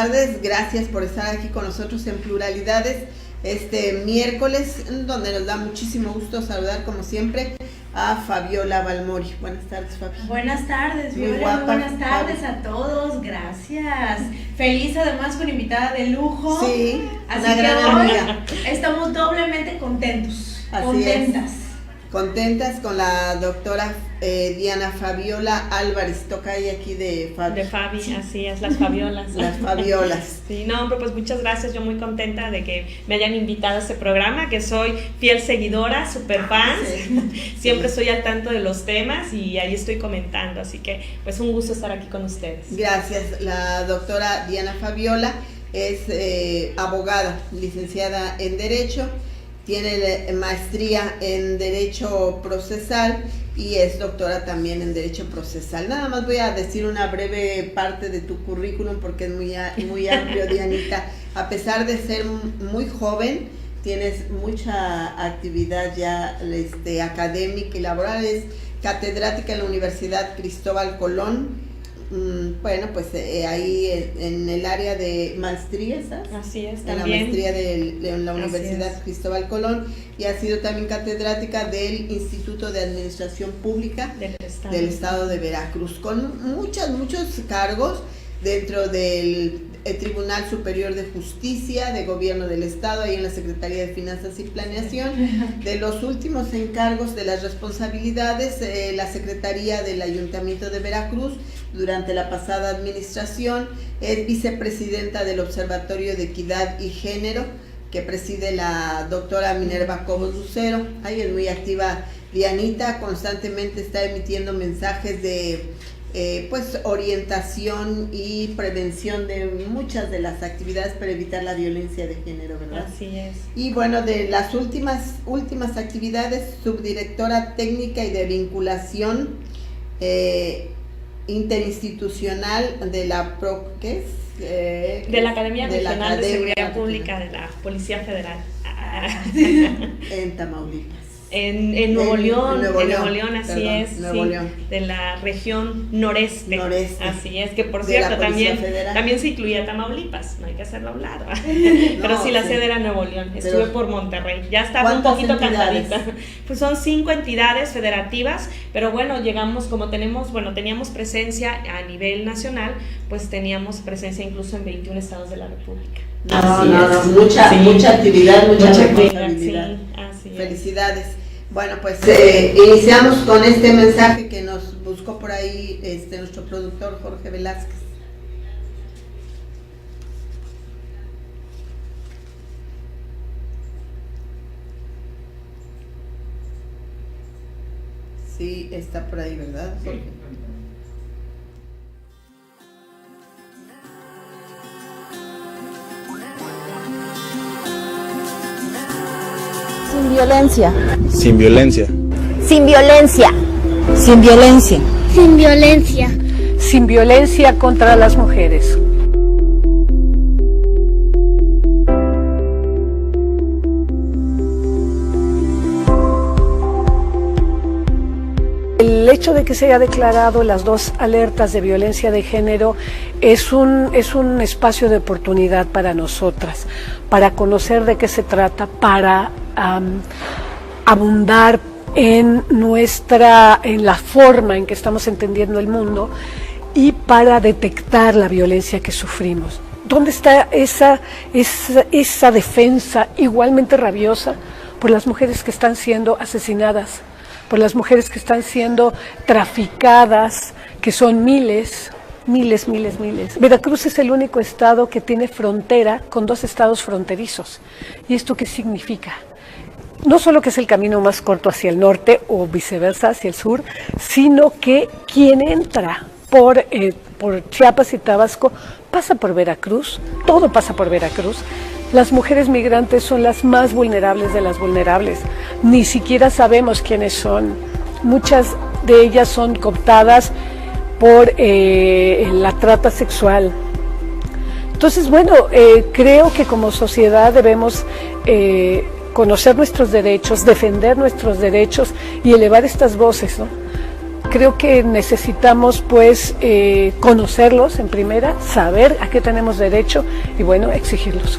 tardes, gracias por estar aquí con nosotros en Pluralidades este miércoles, donde nos da muchísimo gusto saludar como siempre a Fabiola Balmori. Buenas tardes, Fabi. Buenas tardes, Muy Viola, guapa, buenas tardes Fabi. a todos, gracias. Feliz además con invitada de lujo. Sí, así una que gran hoy amiga. estamos doblemente contentos, Así contentas. Contentas con la doctora Diana Fabiola Álvarez, tocaya aquí de Fabi. De Fabi, así es, las Fabiolas. Las Fabiolas. Sí, no, pero pues muchas gracias, yo muy contenta de que me hayan invitado a este programa, que soy fiel seguidora, super fan, Sí. siempre estoy al tanto de los temas y ahí estoy comentando, así que pues un gusto estar aquí con ustedes. Gracias. La doctora Diana Fabiola es abogada, licenciada en Derecho, tiene maestría en Derecho Procesal y es doctora también en Derecho Procesal. Nada más voy a decir una breve parte de tu currículum porque es muy amplio, Dianita. A pesar de ser muy joven, tienes mucha actividad ya académica y laboral. Es catedrática en la Universidad Cristóbal Colón. Bueno, pues ahí en el área de maestría, ¿sabes? Así es, En la también. maestría de la Así Universidad es. Cristóbal Colón, y ha sido también catedrática del Instituto de Administración Pública del Estado de Veracruz, con muchos cargos dentro del Tribunal Superior de Justicia de Gobierno del Estado, ahí en la Secretaría de Finanzas y Planeación. De los últimos encargos de las responsabilidades, la Secretaría del Ayuntamiento de Veracruz durante la pasada administración, es vicepresidenta del Observatorio de Equidad y Género, que preside la doctora Minerva Cobos Lucero. Ahí es muy activa Dianita, constantemente está emitiendo mensajes de pues orientación y prevención de muchas de las actividades para evitar la violencia de género, ¿verdad? Así es. Y bueno, de las últimas actividades, subdirectora técnica y de vinculación interinstitucional de la de la Academia Regional de Seguridad Pública de la Policía Federal. en Tamaulipas. En Nuevo León, así perdón, es, Nuevo sí, León. de la región noreste, así es, que por De la cierto Policía Federal. también se incluía Tamaulipas, no hay que hacerlo a un lado, pero No, sí, la sí. sede era Nuevo León, estuve Pero, por Monterrey, ya estaba un ¿cuántas poquito entidades? cantadita, pues son 5 entidades federativas, pero bueno, llegamos, como teníamos presencia a nivel nacional, pues teníamos presencia incluso en 21 estados de la República. Mucha actividad, mucha responsabilidad. Sí, así es. Felicidades. Bueno, pues iniciamos con este mensaje que nos buscó por ahí nuestro productor Jorge Velázquez. Sí, está por ahí, ¿verdad, Jorge? Sin violencia. Sin violencia. Sin violencia. Sin violencia. Sin violencia. Sin violencia contra las mujeres. El hecho de que se haya declarado las 2 alertas de violencia de género es un espacio de oportunidad para nosotras, para conocer de qué se trata, para abundar en la forma en que estamos entendiendo el mundo y para detectar la violencia que sufrimos. ¿Dónde está esa defensa igualmente rabiosa por las mujeres que están siendo asesinadas, por las mujeres que están siendo traficadas, que son miles? Veracruz es el único estado que tiene frontera con 2 estados fronterizos. ¿Y esto qué significa? No solo que es el camino más corto hacia el norte o viceversa hacia el sur, sino que quien entra por Chiapas y Tabasco pasa por Veracruz, todo pasa por Veracruz. Las mujeres migrantes son las más vulnerables de las vulnerables, ni siquiera sabemos quiénes son. Muchas de ellas son cooptadas por la trata sexual. Entonces, bueno, creo que como sociedad debemos conocer nuestros derechos, defender nuestros derechos y elevar estas voces, ¿no? creo que necesitamos pues conocerlos en primera, saber a qué tenemos derecho y bueno, exigirlos.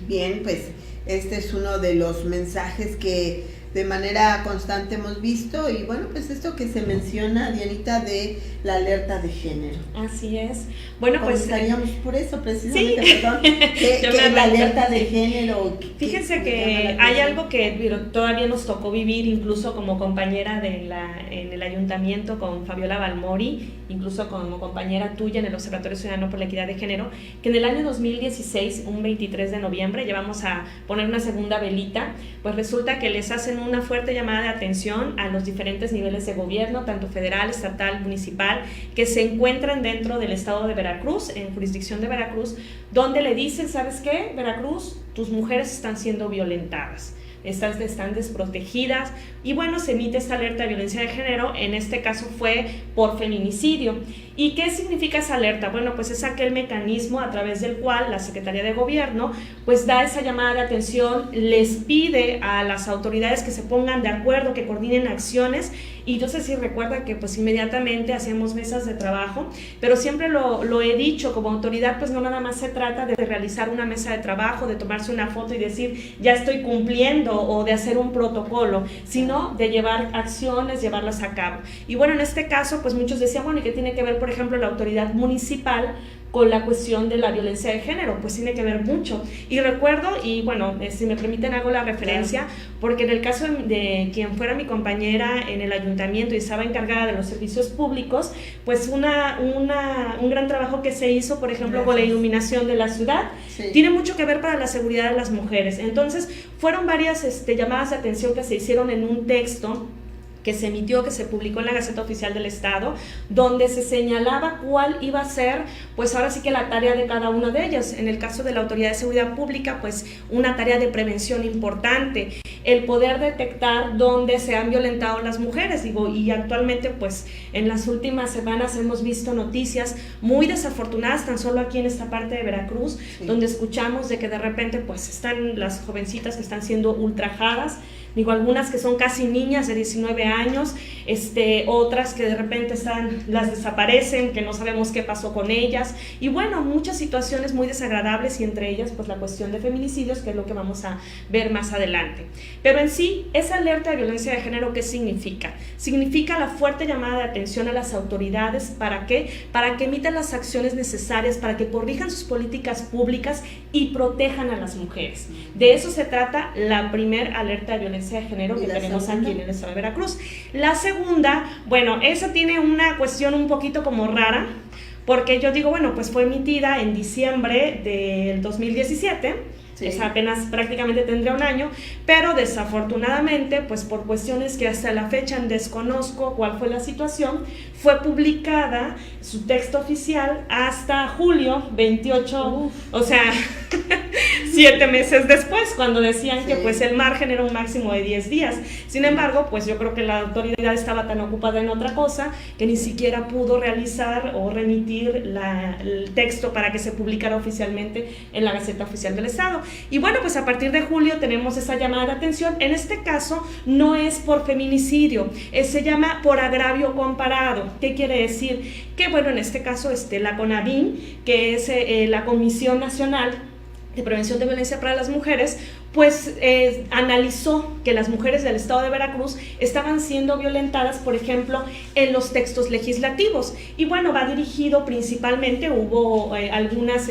Bien, pues este es uno de los mensajes que de manera constante hemos visto y bueno, pues esto que se menciona, Dianita, de la alerta de género. Así es. Bueno, pues estaríamos por eso precisamente, sí. perdón, que la alerta de género. Fíjense que hay algo que todavía nos tocó vivir, incluso como compañera en el ayuntamiento con Fabiola Balmori, incluso como compañera tuya en el Observatorio Ciudadano por la Equidad de Género, que en el año 2016, un 23 de noviembre, llevamos a poner una segunda velita, pues resulta que les hacen una fuerte llamada de atención a los diferentes niveles de gobierno, tanto federal, estatal, municipal, que se encuentran dentro del estado de Veracruz, en jurisdicción de Veracruz, donde le dicen, ¿sabes qué? Veracruz, tus mujeres están siendo violentadas. Están desprotegidas y bueno, se emite esta alerta de violencia de género, en este caso fue por feminicidio. ¿Y qué significa esa alerta? Bueno, pues es aquel mecanismo a través del cual la Secretaría de Gobierno pues da esa llamada de atención, les pide a las autoridades que se pongan de acuerdo, que coordinen acciones. Y yo sé si recuerda que pues inmediatamente hacíamos mesas de trabajo, pero siempre lo he dicho, como autoridad pues no nada más se trata de realizar una mesa de trabajo, de tomarse una foto y decir ya estoy cumpliendo o de hacer un protocolo, sino de llevar acciones, llevarlas a cabo. Y bueno, en este caso pues muchos decían, bueno, ¿y qué tiene que ver por ejemplo la autoridad municipal con la cuestión de la violencia de género? Pues tiene que ver mucho. Y recuerdo, y bueno, si me permiten hago la referencia, porque en el caso de quien fuera mi compañera en el ayuntamiento y estaba encargada de los servicios públicos, pues un gran trabajo que se hizo, por ejemplo, con la iluminación de la ciudad, tiene mucho que ver para la seguridad de las mujeres. Entonces, fueron varias llamadas de atención que se hicieron en un texto que se emitió, que se publicó en la Gaceta Oficial del Estado, donde se señalaba cuál iba a ser, pues ahora sí que la tarea de cada una de ellas. En el caso de la Autoridad de Seguridad Pública, pues una tarea de prevención importante, el poder detectar dónde se han violentado las mujeres, y actualmente pues en las últimas semanas hemos visto noticias muy desafortunadas, tan solo aquí en esta parte de Veracruz, donde escuchamos de que de repente pues están las jovencitas que están siendo ultrajadas, algunas que son casi niñas de 19 años, otras que de repente las desaparecen, que no sabemos qué pasó con ellas, y bueno, muchas situaciones muy desagradables, y entre ellas pues la cuestión de feminicidios, que es lo que vamos a ver más adelante. Pero en sí, esa alerta de violencia de género, ¿qué significa? Significa la fuerte llamada de atención a las autoridades, ¿para qué? Para que emitan las acciones necesarias, para que corrijan sus políticas públicas y protejan a las mujeres. De eso se trata la primera alerta de violencia de género que tenemos aquí en el estado de Veracruz. La segunda, bueno, esa tiene una cuestión un poquito como rara, porque yo digo, bueno, pues fue emitida en diciembre del 2017, es apenas prácticamente tendría un año, pero desafortunadamente, pues por cuestiones que hasta la fecha desconozco cuál fue la situación, fue publicada su texto oficial hasta julio 28, o sea, 7 meses después, cuando decían que pues el margen era un máximo de 10 días. Sin embargo, pues yo creo que la autoridad estaba tan ocupada en otra cosa que ni siquiera pudo realizar o remitir el texto para que se publicara oficialmente en la Gaceta Oficial del Estado. Y bueno, pues a partir de julio tenemos esa llamada de atención. En este caso no es por feminicidio, se llama por agravio comparado. ¿Qué quiere decir? Que bueno, en este caso la CONAVIM, que es la Comisión Nacional de Prevención de Violencia para las Mujeres, pues analizó que las mujeres del estado de Veracruz estaban siendo violentadas, por ejemplo, en los textos legislativos. Y bueno, va dirigido principalmente, hubo algunas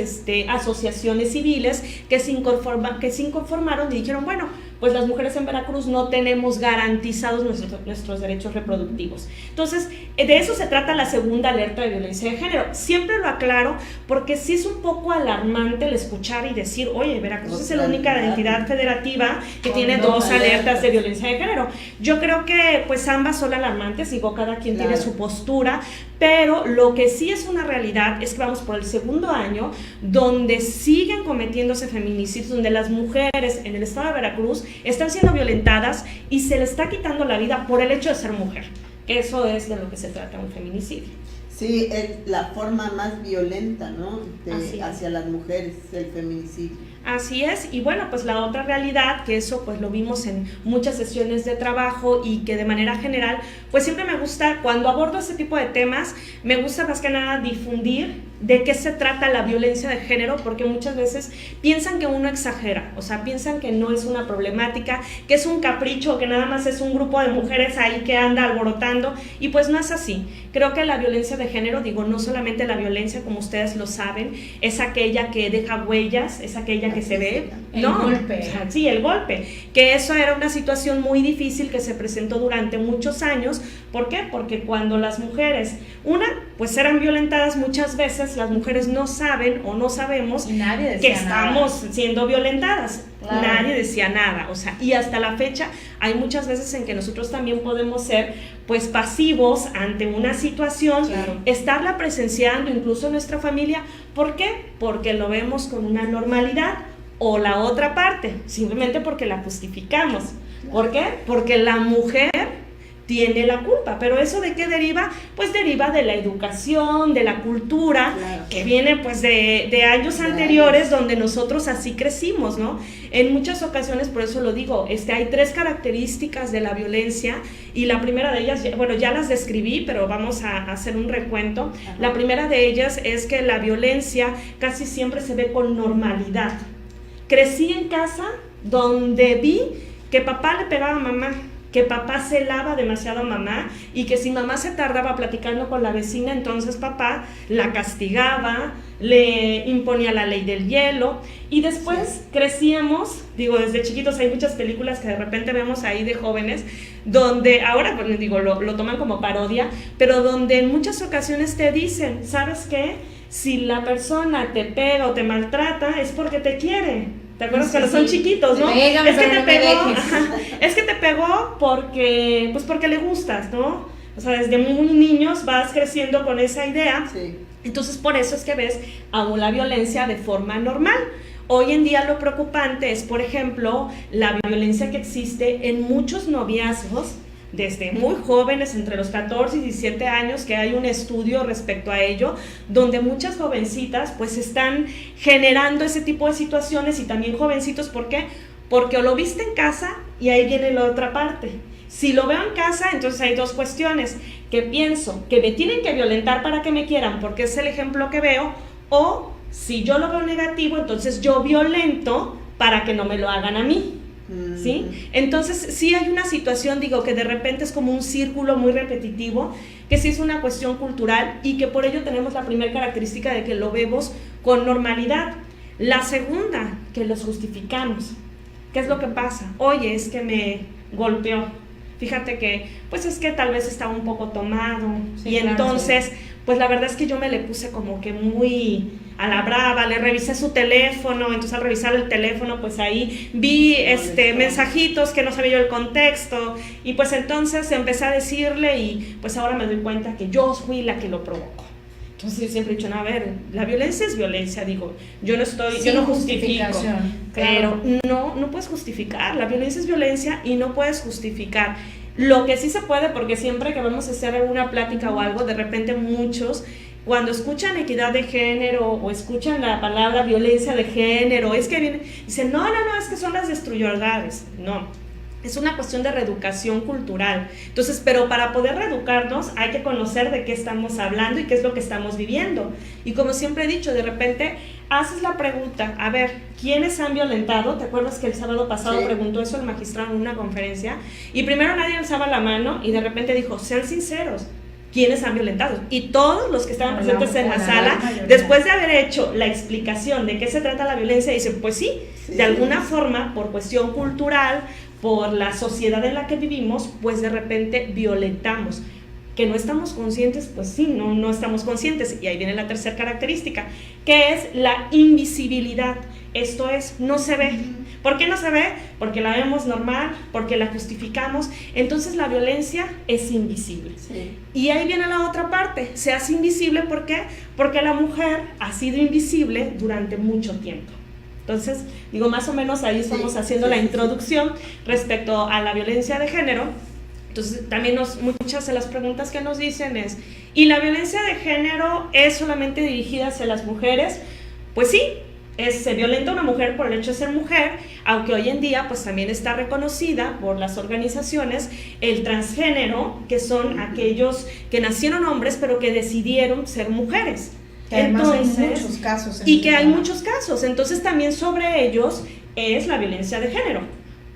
asociaciones civiles que se inconformaron y dijeron, bueno, pues las mujeres en Veracruz no tenemos garantizados nuestros derechos reproductivos. Entonces, de eso se trata la segunda alerta de violencia de género. Siempre lo aclaro porque sí es un poco alarmante el escuchar y decir, oye, Veracruz es la única entidad federativa que tiene 2 alertas de violencia de género. Yo creo que pues ambas son alarmantes, digo, cada quien tiene su postura, pero lo que sí es una realidad es que vamos por el segundo año donde siguen cometiéndose feminicidios, donde las mujeres en el estado de Veracruz están siendo violentadas y se les está quitando la vida por el hecho de ser mujer, que eso es de lo que se trata un feminicidio. Sí, es la forma más violenta, ¿no? Hacia las mujeres, el feminicidio. Así es, y bueno, pues la otra realidad, que eso pues lo vimos en muchas sesiones de trabajo y que de manera general, pues siempre me gusta, cuando abordo este tipo de temas, me gusta más que nada difundir de qué se trata la violencia de género, porque muchas veces piensan que uno exagera, o sea, piensan que no es una problemática, que es un capricho, que nada más es un grupo de mujeres ahí que anda alborotando, y pues no es así. Creo que la violencia de género, digo, no solamente la violencia, como ustedes lo saben, es aquella que deja huellas, es aquella que se ve, el golpe. Sí, el golpe, que eso era una situación muy difícil que se presentó durante muchos años. ¿Por qué? Porque cuando las mujeres, pues eran violentadas muchas veces, las mujeres no saben o no sabemos que estamos siendo violentadas. Claro. Nadie decía nada, o sea, y hasta la fecha hay muchas veces en que nosotros también podemos ser pues pasivos ante una situación, claro, estarla presenciando incluso en nuestra familia. ¿Por qué? Porque lo vemos con una normalidad, o la otra parte, simplemente porque la justificamos. ¿Por qué? Porque la mujer tiene la culpa, pero ¿eso de qué deriva? Pues deriva de la educación, de la cultura, claro, que viene pues de años anteriores, donde nosotros así crecimos, ¿no? En muchas ocasiones, por eso lo digo, hay 3 características de la violencia, y la primera de ellas, bueno, ya las describí, pero vamos a hacer un recuento. Ajá. La primera de ellas es que la violencia casi siempre se ve con normalidad. Crecí en casa donde vi que papá le pegaba a mamá, que papá celaba demasiado a mamá, y que si mamá se tardaba platicando con la vecina, entonces papá la castigaba, le imponía la ley del hielo. Y después crecíamos, digo, desde chiquitos hay muchas películas que de repente vemos ahí de jóvenes, donde ahora, pues digo, lo toman como parodia, pero donde en muchas ocasiones te dicen, ¿sabes qué? Si la persona te pega o te maltrata es porque te quiere. ¿Te acuerdas que son chiquitos, no? Pégame, es que te pegó, es que te pegó porque le gustas, ¿no? O sea, desde muy niños vas creciendo con esa idea. Sí. Entonces, por eso es que ves aún la violencia de forma normal. Hoy en día lo preocupante es, por ejemplo, la violencia que existe en muchos noviazgos, desde muy jóvenes, entre los 14 y 17 años, que hay un estudio respecto a ello, donde muchas jovencitas pues están generando ese tipo de situaciones, y también jovencitos. ¿Por qué? Porque o lo viste en casa, y ahí viene la otra parte. Si lo veo en casa, entonces hay 2 cuestiones, que pienso que me tienen que violentar para que me quieran, porque es el ejemplo que veo, o si yo lo veo negativo, entonces yo violento para que no me lo hagan a mí. ¿Sí? Entonces sí hay una situación, digo, que de repente es como un círculo muy repetitivo, que sí es una cuestión cultural, y que por ello tenemos la primera característica de que lo vemos con normalidad. La segunda, que los justificamos. ¿Qué es lo que pasa? Oye, es que me golpeó, fíjate que, pues es que tal vez estaba un poco tomado, sí, y claro, entonces, sí, pues la verdad es que yo me le puse como que muy a la brava, le revisé su teléfono, entonces al revisar el teléfono, pues ahí vi mensajitos que no sabía yo el contexto, y pues entonces empecé a decirle, y pues ahora me doy cuenta que yo fui la que lo provocó. Entonces yo siempre he dicho, no, a ver, la violencia es violencia, digo, yo no justifico, pero no puedes justificar, la violencia es violencia y no puedes justificar. Lo que sí se puede, porque siempre que vamos a hacer alguna plática o algo, de repente muchos, cuando escuchan equidad de género o escuchan la palabra violencia de género, es que vienen, dicen, no, es que son las destructoras. No, es una cuestión de reeducación cultural. Entonces, pero para poder reeducarnos hay que conocer de qué estamos hablando y qué es lo que estamos viviendo. Y como siempre he dicho, de repente haces la pregunta, a ver, ¿quiénes han violentado? ¿Te acuerdas que el sábado pasado preguntó eso el magistrado en una conferencia? Y primero nadie alzaba la mano, y de repente dijo, sean sinceros, ¿quiénes han violentado? Y todos los que estaban presentes en la sala, después de haber hecho la explicación de qué se trata la violencia, dicen, pues sí, de alguna forma, por cuestión cultural, por la sociedad en la que vivimos, pues de repente violentamos. Que no estamos conscientes, pues sí, no estamos conscientes. Y ahí viene la tercera característica, que es la invisibilidad. Esto es, no se ve. ¿Por qué no se ve? Porque la vemos normal, porque la justificamos. Entonces la violencia es invisible. Sí. Y ahí viene la otra parte, se hace invisible. ¿Por qué? Porque la mujer ha sido invisible durante mucho tiempo. Entonces, digo, más o menos ahí estamos haciendo la introducción respecto a la violencia de género. Entonces, también muchas de las preguntas que nos dicen es, Y la violencia de género es solamente dirigida hacia las mujeres. Pues sí, se violenta a una mujer por el hecho de ser mujer, aunque hoy en día pues también está reconocida por las organizaciones el transgénero, que son aquellos que nacieron hombres pero que decidieron ser mujeres. Que además hay muchos casos. Y que hay muchos casos, entonces también sobre ellos es la violencia de género.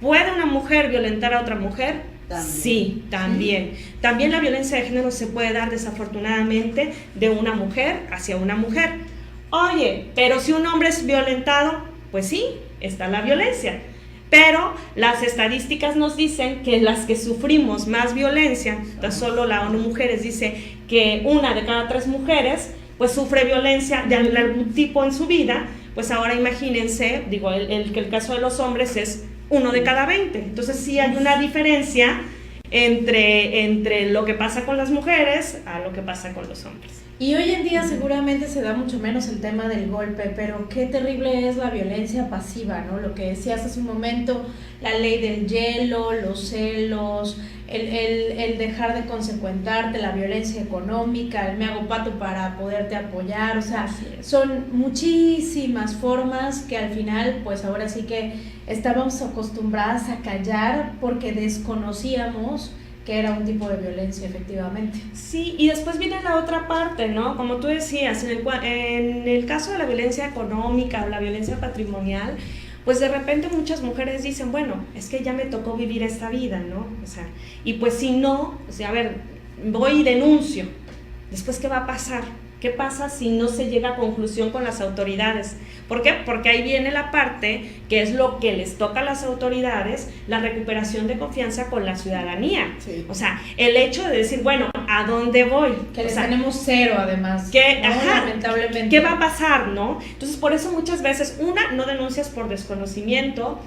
¿Puede una mujer violentar a otra mujer? También. Sí, también. También la violencia de género se puede dar desafortunadamente de una mujer hacia una mujer. Oye, pero si un hombre es violentado, pues sí, está la violencia. Pero las estadísticas nos dicen que las que sufrimos más violencia, tan solo la ONU Mujeres dice que 1 de cada 3 mujeres pues sufre violencia de algún tipo en su vida. Pues ahora imagínense, digo, el caso de los hombres es 1 de cada 20. Entonces sí hay una diferencia entre lo que pasa con las mujeres a lo que pasa con los hombres. Y hoy en día seguramente se da mucho menos el tema del golpe, pero qué terrible es la violencia pasiva, ¿no? Lo que decías hace un momento, la ley del hielo, los celos, el dejar de consecuentarte, la violencia económica, el me hago pato para poderte apoyar, o sea, son muchísimas formas que al final, pues ahora sí que estábamos acostumbradas a callar porque desconocíamos que era un tipo de violencia, efectivamente. Sí, y después viene la otra parte, ¿no? Como tú decías, en el caso de la violencia económica o la violencia patrimonial, pues de repente muchas mujeres dicen, bueno, es que ya me tocó vivir esta vida, ¿no? O sea, y pues si no, o sea, a ver, voy y denuncio, después ¿qué va a pasar? ¿Qué pasa si no se llega a conclusión con las autoridades? ¿Por qué? Porque ahí viene la parte que es lo que les toca a las autoridades, la recuperación de confianza con la ciudadanía. Sí. O sea, el hecho de decir, bueno, ¿a dónde voy? Que les tenemos cero además. Lamentablemente. ¿Qué va a pasar, no? Entonces, por eso muchas veces, 1, no denuncias por desconocimiento,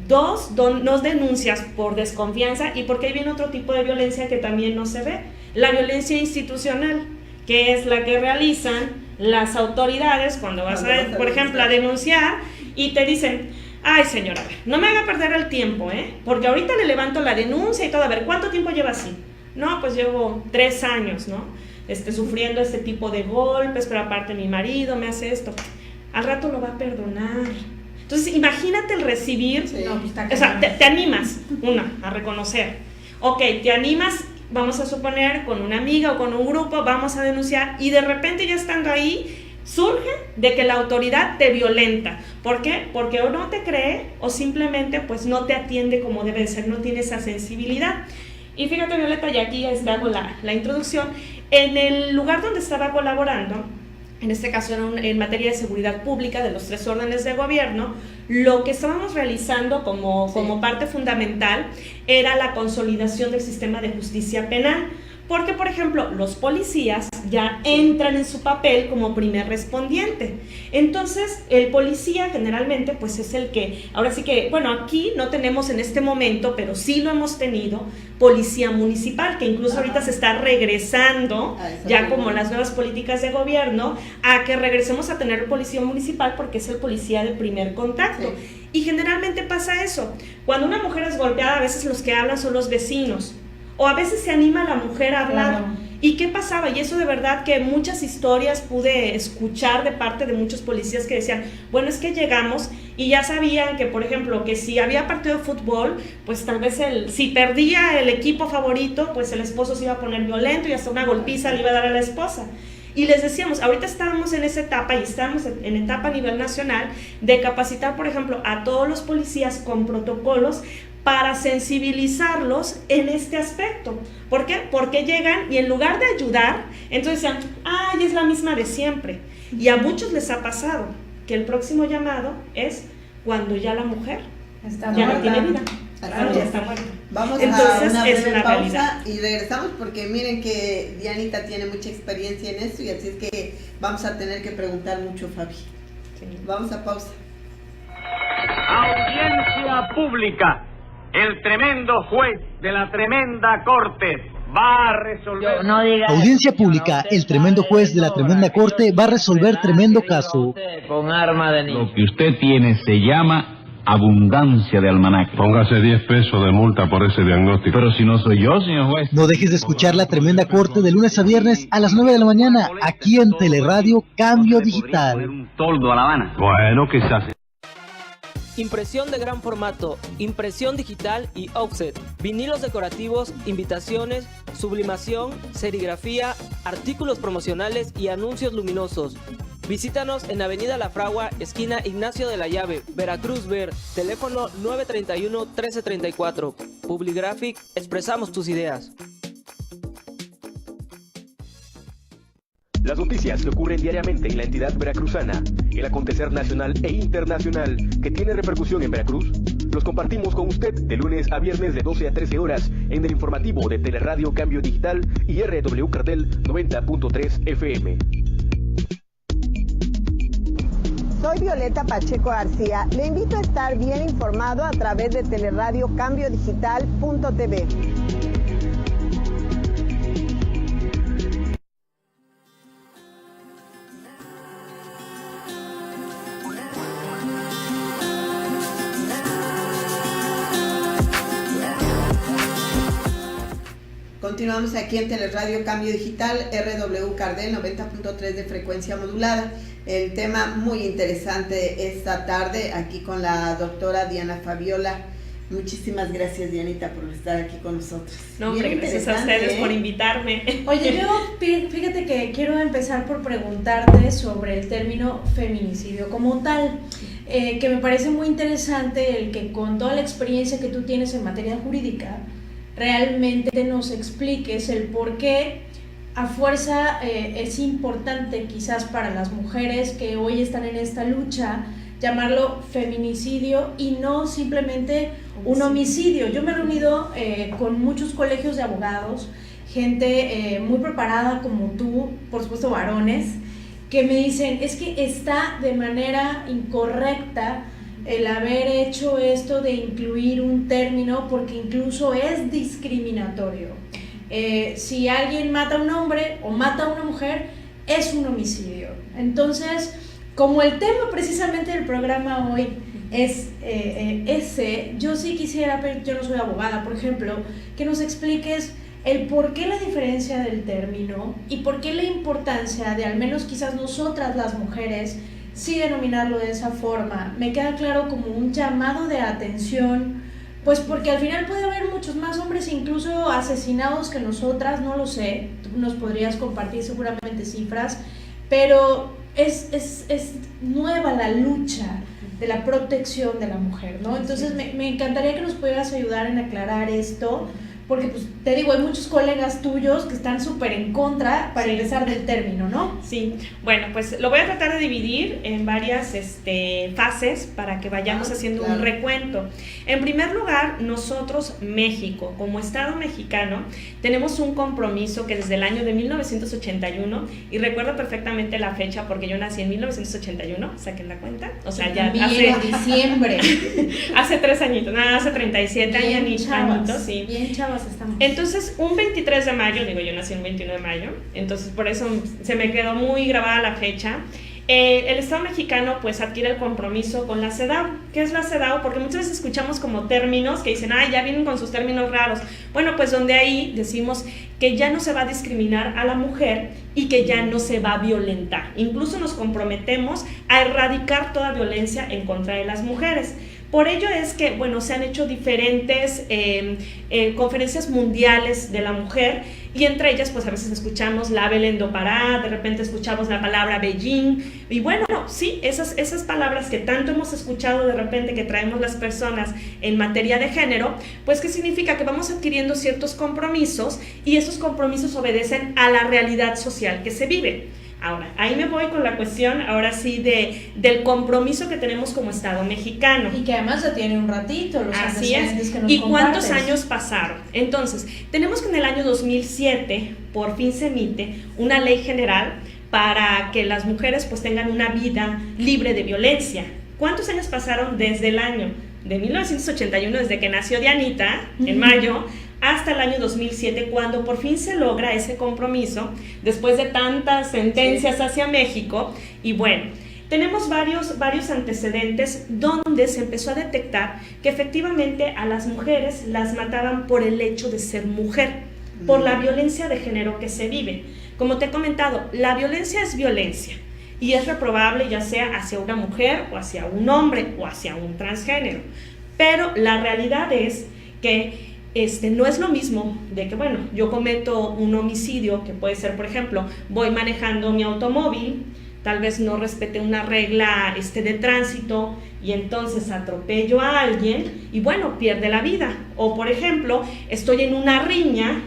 2, no denuncias por desconfianza, y porque ahí viene otro tipo de violencia que también no se ve, la violencia institucional, que es la que realizan las autoridades cuando vas a, por ejemplo, a denunciar y te dicen, ay señora, no me haga perder el tiempo, porque ahorita le levanto la denuncia y todo, a ver, ¿cuánto tiempo lleva así? No, pues llevo 3 años, ¿no? Sufriendo este tipo de golpes, pero aparte mi marido me hace esto. Al rato lo va a perdonar. Entonces, imagínate el recibir, sí, no, pues o sea, te animas, a reconocer. Ok, te animas, vamos a suponer, con una amiga o con un grupo, vamos a denunciar, y de repente ya estando ahí, surge de que la autoridad te violenta. ¿Por qué? Porque o no te cree, o simplemente pues no te atiende como debe ser, no tiene esa sensibilidad. Y fíjate, Violeta, y aquí hago la introducción, en el lugar donde estaba colaborando, en este caso en materia de seguridad pública de los 3 órdenes de gobierno, lo que estábamos realizando como parte fundamental era la consolidación del sistema de justicia penal, porque, por ejemplo, los policías ya entran en su papel como primer respondiente. Entonces, el policía generalmente, pues es el que, ahora sí que, bueno, aquí no tenemos en este momento, pero sí lo hemos tenido, policía municipal, que incluso ahorita se está regresando, ya como las nuevas políticas de gobierno, a que regresemos a tener policía municipal, porque es el policía de primer contacto. Sí. Y generalmente pasa eso. Cuando una mujer es golpeada, a veces los que hablan son los vecinos, o a veces se anima la mujer a hablar. Claro. ¿Y qué pasaba? Y eso de verdad que muchas historias pude escuchar de parte de muchos policías que decían, bueno, es que llegamos y ya sabían que, por ejemplo, que si había partido de fútbol, pues tal vez si perdía el equipo favorito, pues el esposo se iba a poner violento y hasta una golpiza le iba a dar a la esposa. Y les decíamos, ahorita estamos en esa etapa y estamos en etapa a nivel nacional de capacitar, por ejemplo, a todos los policías con protocolos para sensibilizarlos en este aspecto. ¿Por qué? Porque llegan y en lugar de ayudar, entonces decían, ay, es la misma de siempre. Y a muchos les ha pasado que el próximo llamado es cuando ya la mujer ya no tiene vida. Claro, ya está muerta. Vamos entonces, a una breve pausa realidad. Y regresamos porque miren que Dianita tiene mucha experiencia en esto y así es que vamos a tener que preguntar mucho, Fabi. Sí. Vamos a pausa. Audiencia pública. El tremendo juez de la tremenda corte va a resolver... Audiencia pública. El tremendo juez de la tremenda corte va a resolver tremendo caso. Con arma de niño. Lo que usted tiene se llama abundancia de almanaque. Póngase 10 pesos de multa por ese diagnóstico. Pero si no soy yo, señor juez. No dejes de escuchar La Tremenda Corte de lunes a viernes a las 9 de la mañana, aquí en Teleradio Cambio Digital. Poner un toldo a La Habana. Bueno, quizás. Impresión de gran formato, impresión digital y offset, vinilos decorativos, invitaciones, sublimación, serigrafía, artículos promocionales y anuncios luminosos. Visítanos en Avenida La Fragua, esquina Ignacio de la Llave, Veracruz Ver, teléfono 931-1334. Publigraphic, expresamos tus ideas. Las noticias que ocurren diariamente en la entidad veracruzana, el acontecer nacional e internacional que tiene repercusión en Veracruz, los compartimos con usted de lunes a viernes de 12 a 13 horas en el informativo de Teleradio Cambio Digital y RW Cartel 90.3 FM. Soy Violeta Pacheco García. Le invito a estar bien informado a través de Teleradio Cambio Digital.tv. Continuamos aquí en Teleradio Cambio Digital, RW Cardel 90.3 de frecuencia modulada. El tema muy interesante esta tarde aquí con la doctora Diana Fabiola. Muchísimas gracias, Dianita, por estar aquí con nosotros. No, hombre, gracias a ustedes por invitarme. Oye, yo fíjate que quiero empezar por preguntarte sobre el término feminicidio como tal, que me parece muy interesante el que con toda la experiencia que tú tienes en materia jurídica, realmente nos expliques el por qué a fuerza es importante quizás para las mujeres que hoy están en esta lucha llamarlo feminicidio y no simplemente un homicidio. Yo me he reunido con muchos colegios de abogados, gente muy preparada como tú, por supuesto varones, que me dicen es que está de manera incorrecta el haber hecho esto de incluir un término porque incluso es discriminatorio. Si alguien mata a un hombre o mata a una mujer, es un homicidio. Entonces, como el tema precisamente del programa hoy es ese, yo sí quisiera, pero yo no soy abogada, por ejemplo, que nos expliques el por qué la diferencia del término y por qué la importancia de al menos quizás nosotras las mujeres sí denominarlo de esa forma. Me queda claro como un llamado de atención, pues porque al final puede haber muchos más hombres incluso asesinados que nosotras, no lo sé, tú nos podrías compartir seguramente cifras, pero es nueva la lucha de la protección de la mujer, ¿no? Entonces me encantaría que nos pudieras ayudar en aclarar esto, porque pues te digo, hay muchos colegas tuyos que están súper en contra para empezar del término, ¿no? Sí, bueno, pues lo voy a tratar de dividir en varias fases para que vayamos haciendo un recuento. En primer lugar, nosotros, México, como Estado mexicano, tenemos un compromiso que desde el año de 1981, y recuerdo perfectamente la fecha porque yo nací en 1981, saquen la cuenta, o sea, ya hace diciembre. Hace 3 añitos, nada, hace 37 añitos, sí. Bien chavas estamos. Entonces, un 23 de mayo, digo, yo nací el 21 de mayo, entonces por eso se me quedó muy grabada la fecha. El Estado mexicano pues adquiere el compromiso con la CEDAW. ¿Qué es la CEDAW? Porque muchas veces escuchamos como términos que dicen, ya vienen con sus términos raros. Bueno, pues donde ahí decimos que ya no se va a discriminar a la mujer y que ya no se va a violentar. Incluso nos comprometemos a erradicar toda violencia en contra de las mujeres. Por ello es que, bueno, se han hecho diferentes conferencias mundiales de la mujer y entre ellas, pues a veces escuchamos la Belén do Pará, de repente escuchamos la palabra Beijing y bueno, sí, esas palabras que tanto hemos escuchado de repente que traemos las personas en materia de género, pues ¿qué significa? Que vamos adquiriendo ciertos compromisos y esos compromisos obedecen a la realidad social que se vive. Ahora, ahí me voy con la cuestión, ahora sí, del compromiso que tenemos como Estado mexicano. Y que además ya tiene un ratito, los así antecedentes que nos ¿Y compartes? cuántos años pasaron? Entonces, tenemos que en el año 2007, por fin se emite una ley general para que las mujeres pues tengan una vida libre de violencia. ¿Cuántos años pasaron desde el año de 1981, desde que nació Dianita, en mayo, hasta el año 2007, cuando por fin se logra ese compromiso, después de tantas sentencias hacia México? Y bueno, tenemos varios antecedentes donde se empezó a detectar que efectivamente a las mujeres las mataban por el hecho de ser mujer, por la violencia de género que se vive. Como te he comentado, la violencia es violencia y es reprobable ya sea hacia una mujer o hacia un hombre o hacia un transgénero. Pero la realidad es que no es lo mismo de que, bueno, yo cometo un homicidio, que puede ser, por ejemplo, voy manejando mi automóvil, tal vez no respete una regla de tránsito y entonces atropello a alguien y bueno, pierde la vida. O por ejemplo, estoy en una riña,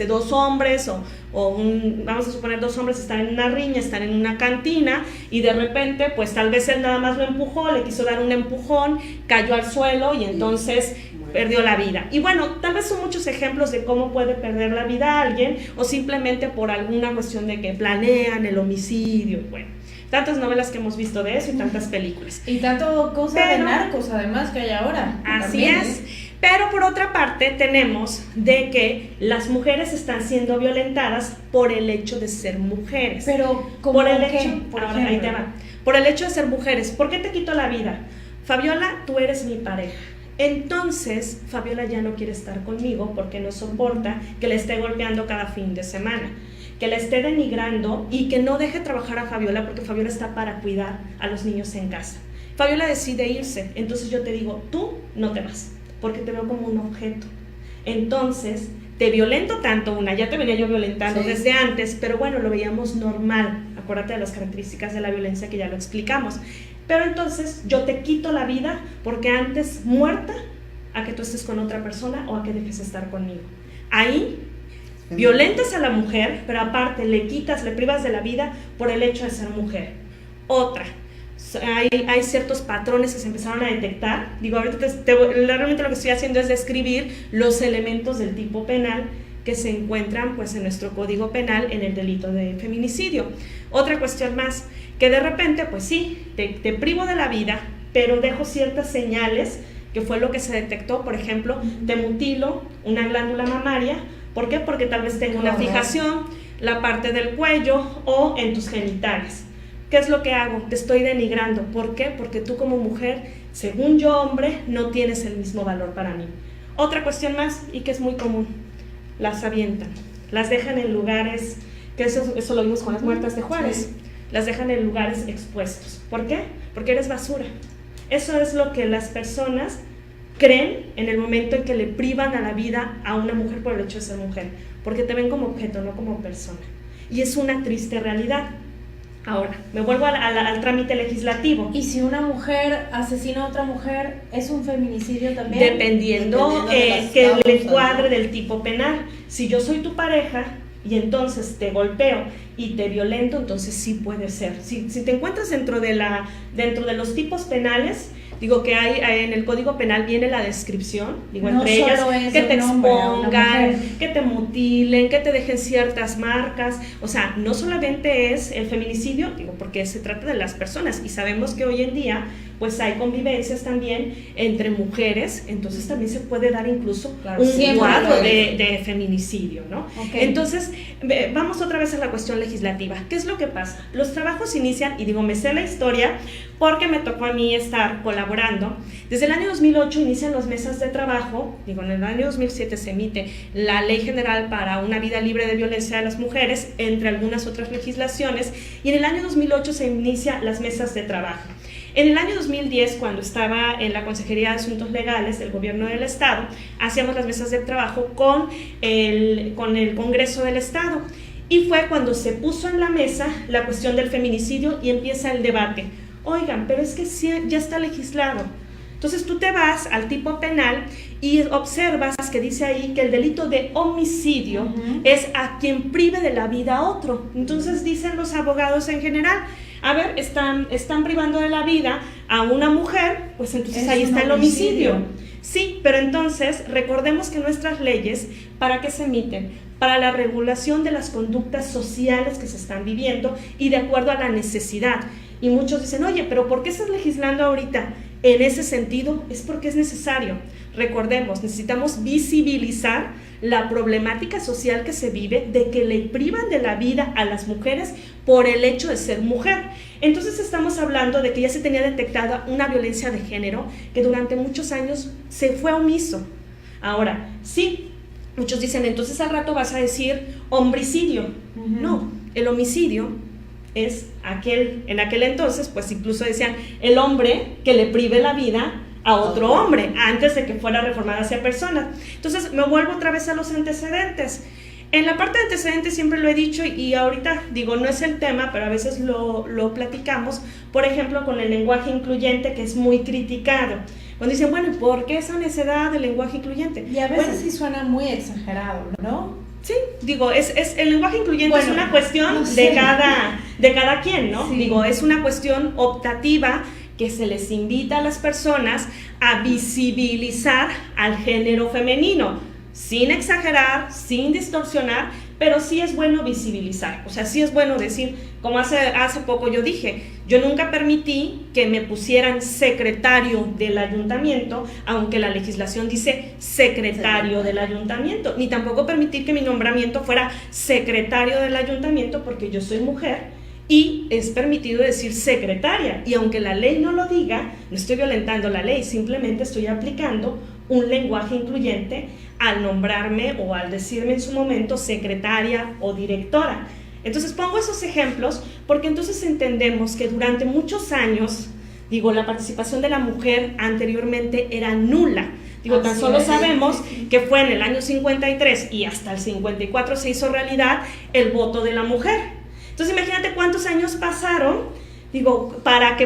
dos hombres vamos a suponer 2 hombres están en una riña, están en una cantina y de repente pues tal vez él nada más lo empujó, le quiso dar un empujón, cayó al suelo y entonces perdió la vida. Y bueno, tal vez son muchos ejemplos de cómo puede perder la vida alguien o simplemente por alguna cuestión de que planean el homicidio. Bueno, tantas novelas que hemos visto de eso y tantas películas. Y tanto cosa de narcos además que hay ahora. Así también, es. Pero por otra parte tenemos de que las mujeres están siendo violentadas por el hecho de ser mujeres. Pero ¿cómo por el qué? hecho, ahí te va. Por el hecho de ser mujeres. ¿Por qué te quito la vida? Fabiola, tú eres mi pareja. Entonces, Fabiola ya no quiere estar conmigo porque no soporta que le esté golpeando cada fin de semana, que le esté denigrando y que no deje trabajar a Fabiola porque Fabiola está para cuidar a los niños en casa. Fabiola decide irse, entonces yo te digo, tú no te vas, porque te veo como un objeto. Entonces, te violento tanto, ya te venía yo violentando desde antes, pero bueno, lo veíamos normal. Acuérdate de las características de la violencia que ya lo explicamos. Pero entonces yo te quito la vida porque antes muerta a que tú estés con otra persona o a que dejes de estar conmigo. Ahí violentas a la mujer, pero aparte le privas de la vida por el hecho de ser mujer. Otra, hay ciertos patrones que se empezaron a detectar. Digo, ahorita realmente lo que estoy haciendo es describir los elementos del tipo penal que se encuentran pues en nuestro código penal en el delito de feminicidio. Otra cuestión más, que de repente pues sí, te privo de la vida, pero dejo ciertas señales, que fue lo que se detectó. Por ejemplo, te mutilo una glándula mamaria. ¿Por qué? Porque tal vez tenga una fijación, la parte del cuello o en tus genitales. ¿Qué es lo que hago? Te estoy denigrando. ¿Por qué? Porque tú como mujer, según yo hombre, no tienes el mismo valor para mí. Otra cuestión más, y que es muy común, las avientan, las dejan en lugares, que eso lo vimos con las muertas de Juárez, las dejan en lugares expuestos. ¿Por qué? Porque eres basura. Eso es lo que las personas creen en el momento en que le privan a la vida a una mujer por el hecho de ser mujer, porque te ven como objeto, no como persona. Y es una triste realidad. Ahora, me vuelvo al trámite legislativo. ¿Y si una mujer asesina a otra mujer, es un feminicidio también? Dependiendo que le encuadre del tipo penal. Si yo soy tu pareja y entonces te golpeo y te violento, entonces sí puede ser. Si te encuentras dentro de los tipos penales, digo que hay en el Código Penal viene la descripción, digo, no entre ellas que te expongan, que te mutilen, que te dejen ciertas marcas. O sea, no solamente es el feminicidio, digo, porque se trata de las personas y sabemos que hoy en día pues hay convivencias también entre mujeres, entonces también se puede dar incluso un cuadro de feminicidio, ¿no? Okay. Entonces, vamos otra vez a la cuestión legislativa. ¿Qué es lo que pasa? Los trabajos inician, y digo, me sé la historia porque me tocó a mí estar colaborando. Desde el año 2008 inician las mesas de trabajo, digo, en el año 2007 se emite la Ley General para una vida libre de violencia de las mujeres, entre algunas otras legislaciones, y en el año 2008 se inicia las mesas de trabajo. En el año 2010, cuando estaba en la Consejería de Asuntos Legales del Gobierno del Estado, hacíamos las mesas de trabajo con el Congreso del Estado, y fue cuando se puso en la mesa la cuestión del feminicidio y empieza el debate. Oigan, pero es que sí, ya está legislado. Entonces tú te vas al tipo penal y observas que dice ahí que el delito de homicidio es a quien prive de la vida a otro. Entonces dicen los abogados en general, a ver, están privando de la vida a una mujer, pues entonces ahí está el homicidio. Sí, pero entonces recordemos que nuestras leyes, ¿para qué se emiten? Para la regulación de las conductas sociales que se están viviendo y de acuerdo a la necesidad. Y muchos dicen, oye, pero ¿por qué estás legislando ahorita? En ese sentido, es porque es necesario. Recordemos, necesitamos visibilizar la problemática social que se vive de que le privan de la vida a las mujeres por el hecho de ser mujer. Entonces estamos hablando de que ya se tenía detectada una violencia de género que durante muchos años se fue omiso. Ahora, sí, muchos dicen, entonces al rato vas a decir homicidio. No, el homicidio es en aquel entonces, pues incluso decían el hombre que le prive la vida a otro hombre, antes de que fuera reformada hacia personas. Entonces me vuelvo otra vez a los antecedentes. En la parte de antecedentes siempre lo he dicho y ahorita digo, no es el tema, pero a veces lo platicamos, por ejemplo, con el lenguaje incluyente, que es muy criticado. Cuando dicen, bueno, ¿y por qué esa necedad del lenguaje incluyente? Y a veces sí suena muy exagerado, ¿no? Sí, digo, el lenguaje incluyente es una cuestión de cada quien, ¿no? Sí. Digo, es una cuestión optativa que se les invita a las personas a visibilizar al género femenino, sin exagerar, sin distorsionar, pero sí es bueno visibilizar. O sea, sí es bueno decir, como hace poco yo dije, yo nunca permití que me pusieran secretario del ayuntamiento, aunque la legislación dice secretario del ayuntamiento, ni tampoco permitir que mi nombramiento fuera secretario del ayuntamiento, porque yo soy mujer y es permitido decir secretaria, y aunque la ley no lo diga, no estoy violentando la ley, simplemente estoy aplicando un lenguaje incluyente al nombrarme o al decirme en su momento secretaria o directora. Entonces pongo esos ejemplos porque entonces entendemos que durante muchos años, digo, la participación de la mujer anteriormente era nula. Digo, tan solo sabemos que fue en el año 53 y hasta el 54 se hizo realidad el voto de la mujer. Entonces imagínate cuántos años pasaron, digo, para que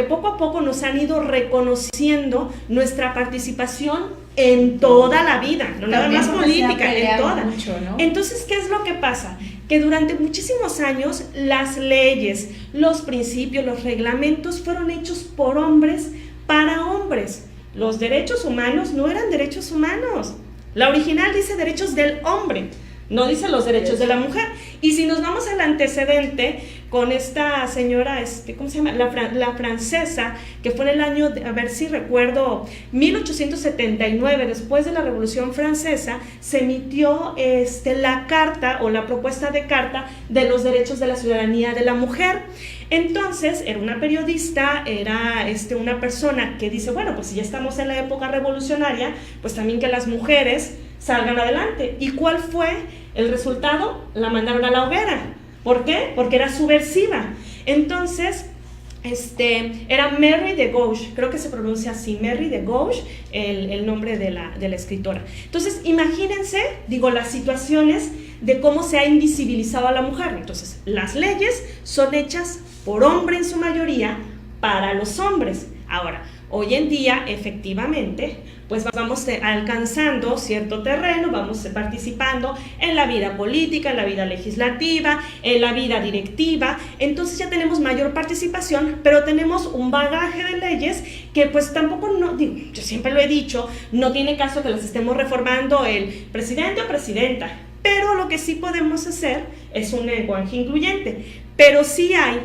poco a poco nos han ido reconociendo nuestra participación en toda la vida, no nada más política, en toda. Mucho, ¿no? Entonces, ¿qué es lo que pasa? Que durante muchísimos años las leyes, los principios, los reglamentos fueron hechos por hombres para hombres. Los derechos humanos no eran derechos humanos. La original dice derechos del hombre, no dice los derechos de la mujer. Y si nos vamos al antecedente con esta señora, ¿cómo se llama? La francesa, que fue en el año, a ver si recuerdo, 1879, después de la Revolución Francesa, se emitió la carta o la propuesta de carta de los derechos de la ciudadanía de la mujer. Entonces, era una periodista, era una persona que dice, bueno, pues si ya estamos en la época revolucionaria, pues también que las mujeres salgan adelante. ¿Y cuál fue el resultado? La mandaron a la hoguera. ¿Por qué? Porque era subversiva. Entonces, era Mary de Gouges, creo que se pronuncia así, Mary de Gouges, el nombre de la escritora. Entonces, imagínense, digo, las situaciones de cómo se ha invisibilizado a la mujer. Entonces, las leyes son hechas por hombre en su mayoría para los hombres. Ahora, hoy en día, efectivamente, pues vamos alcanzando cierto terreno, vamos participando en la vida política, en la vida legislativa, en la vida directiva. Entonces ya tenemos mayor participación, pero tenemos un bagaje de leyes que pues tampoco, digo, yo siempre lo he dicho, no tiene caso que las estemos reformando el presidente o presidenta, pero lo que sí podemos hacer es un lenguaje incluyente. Pero sí hay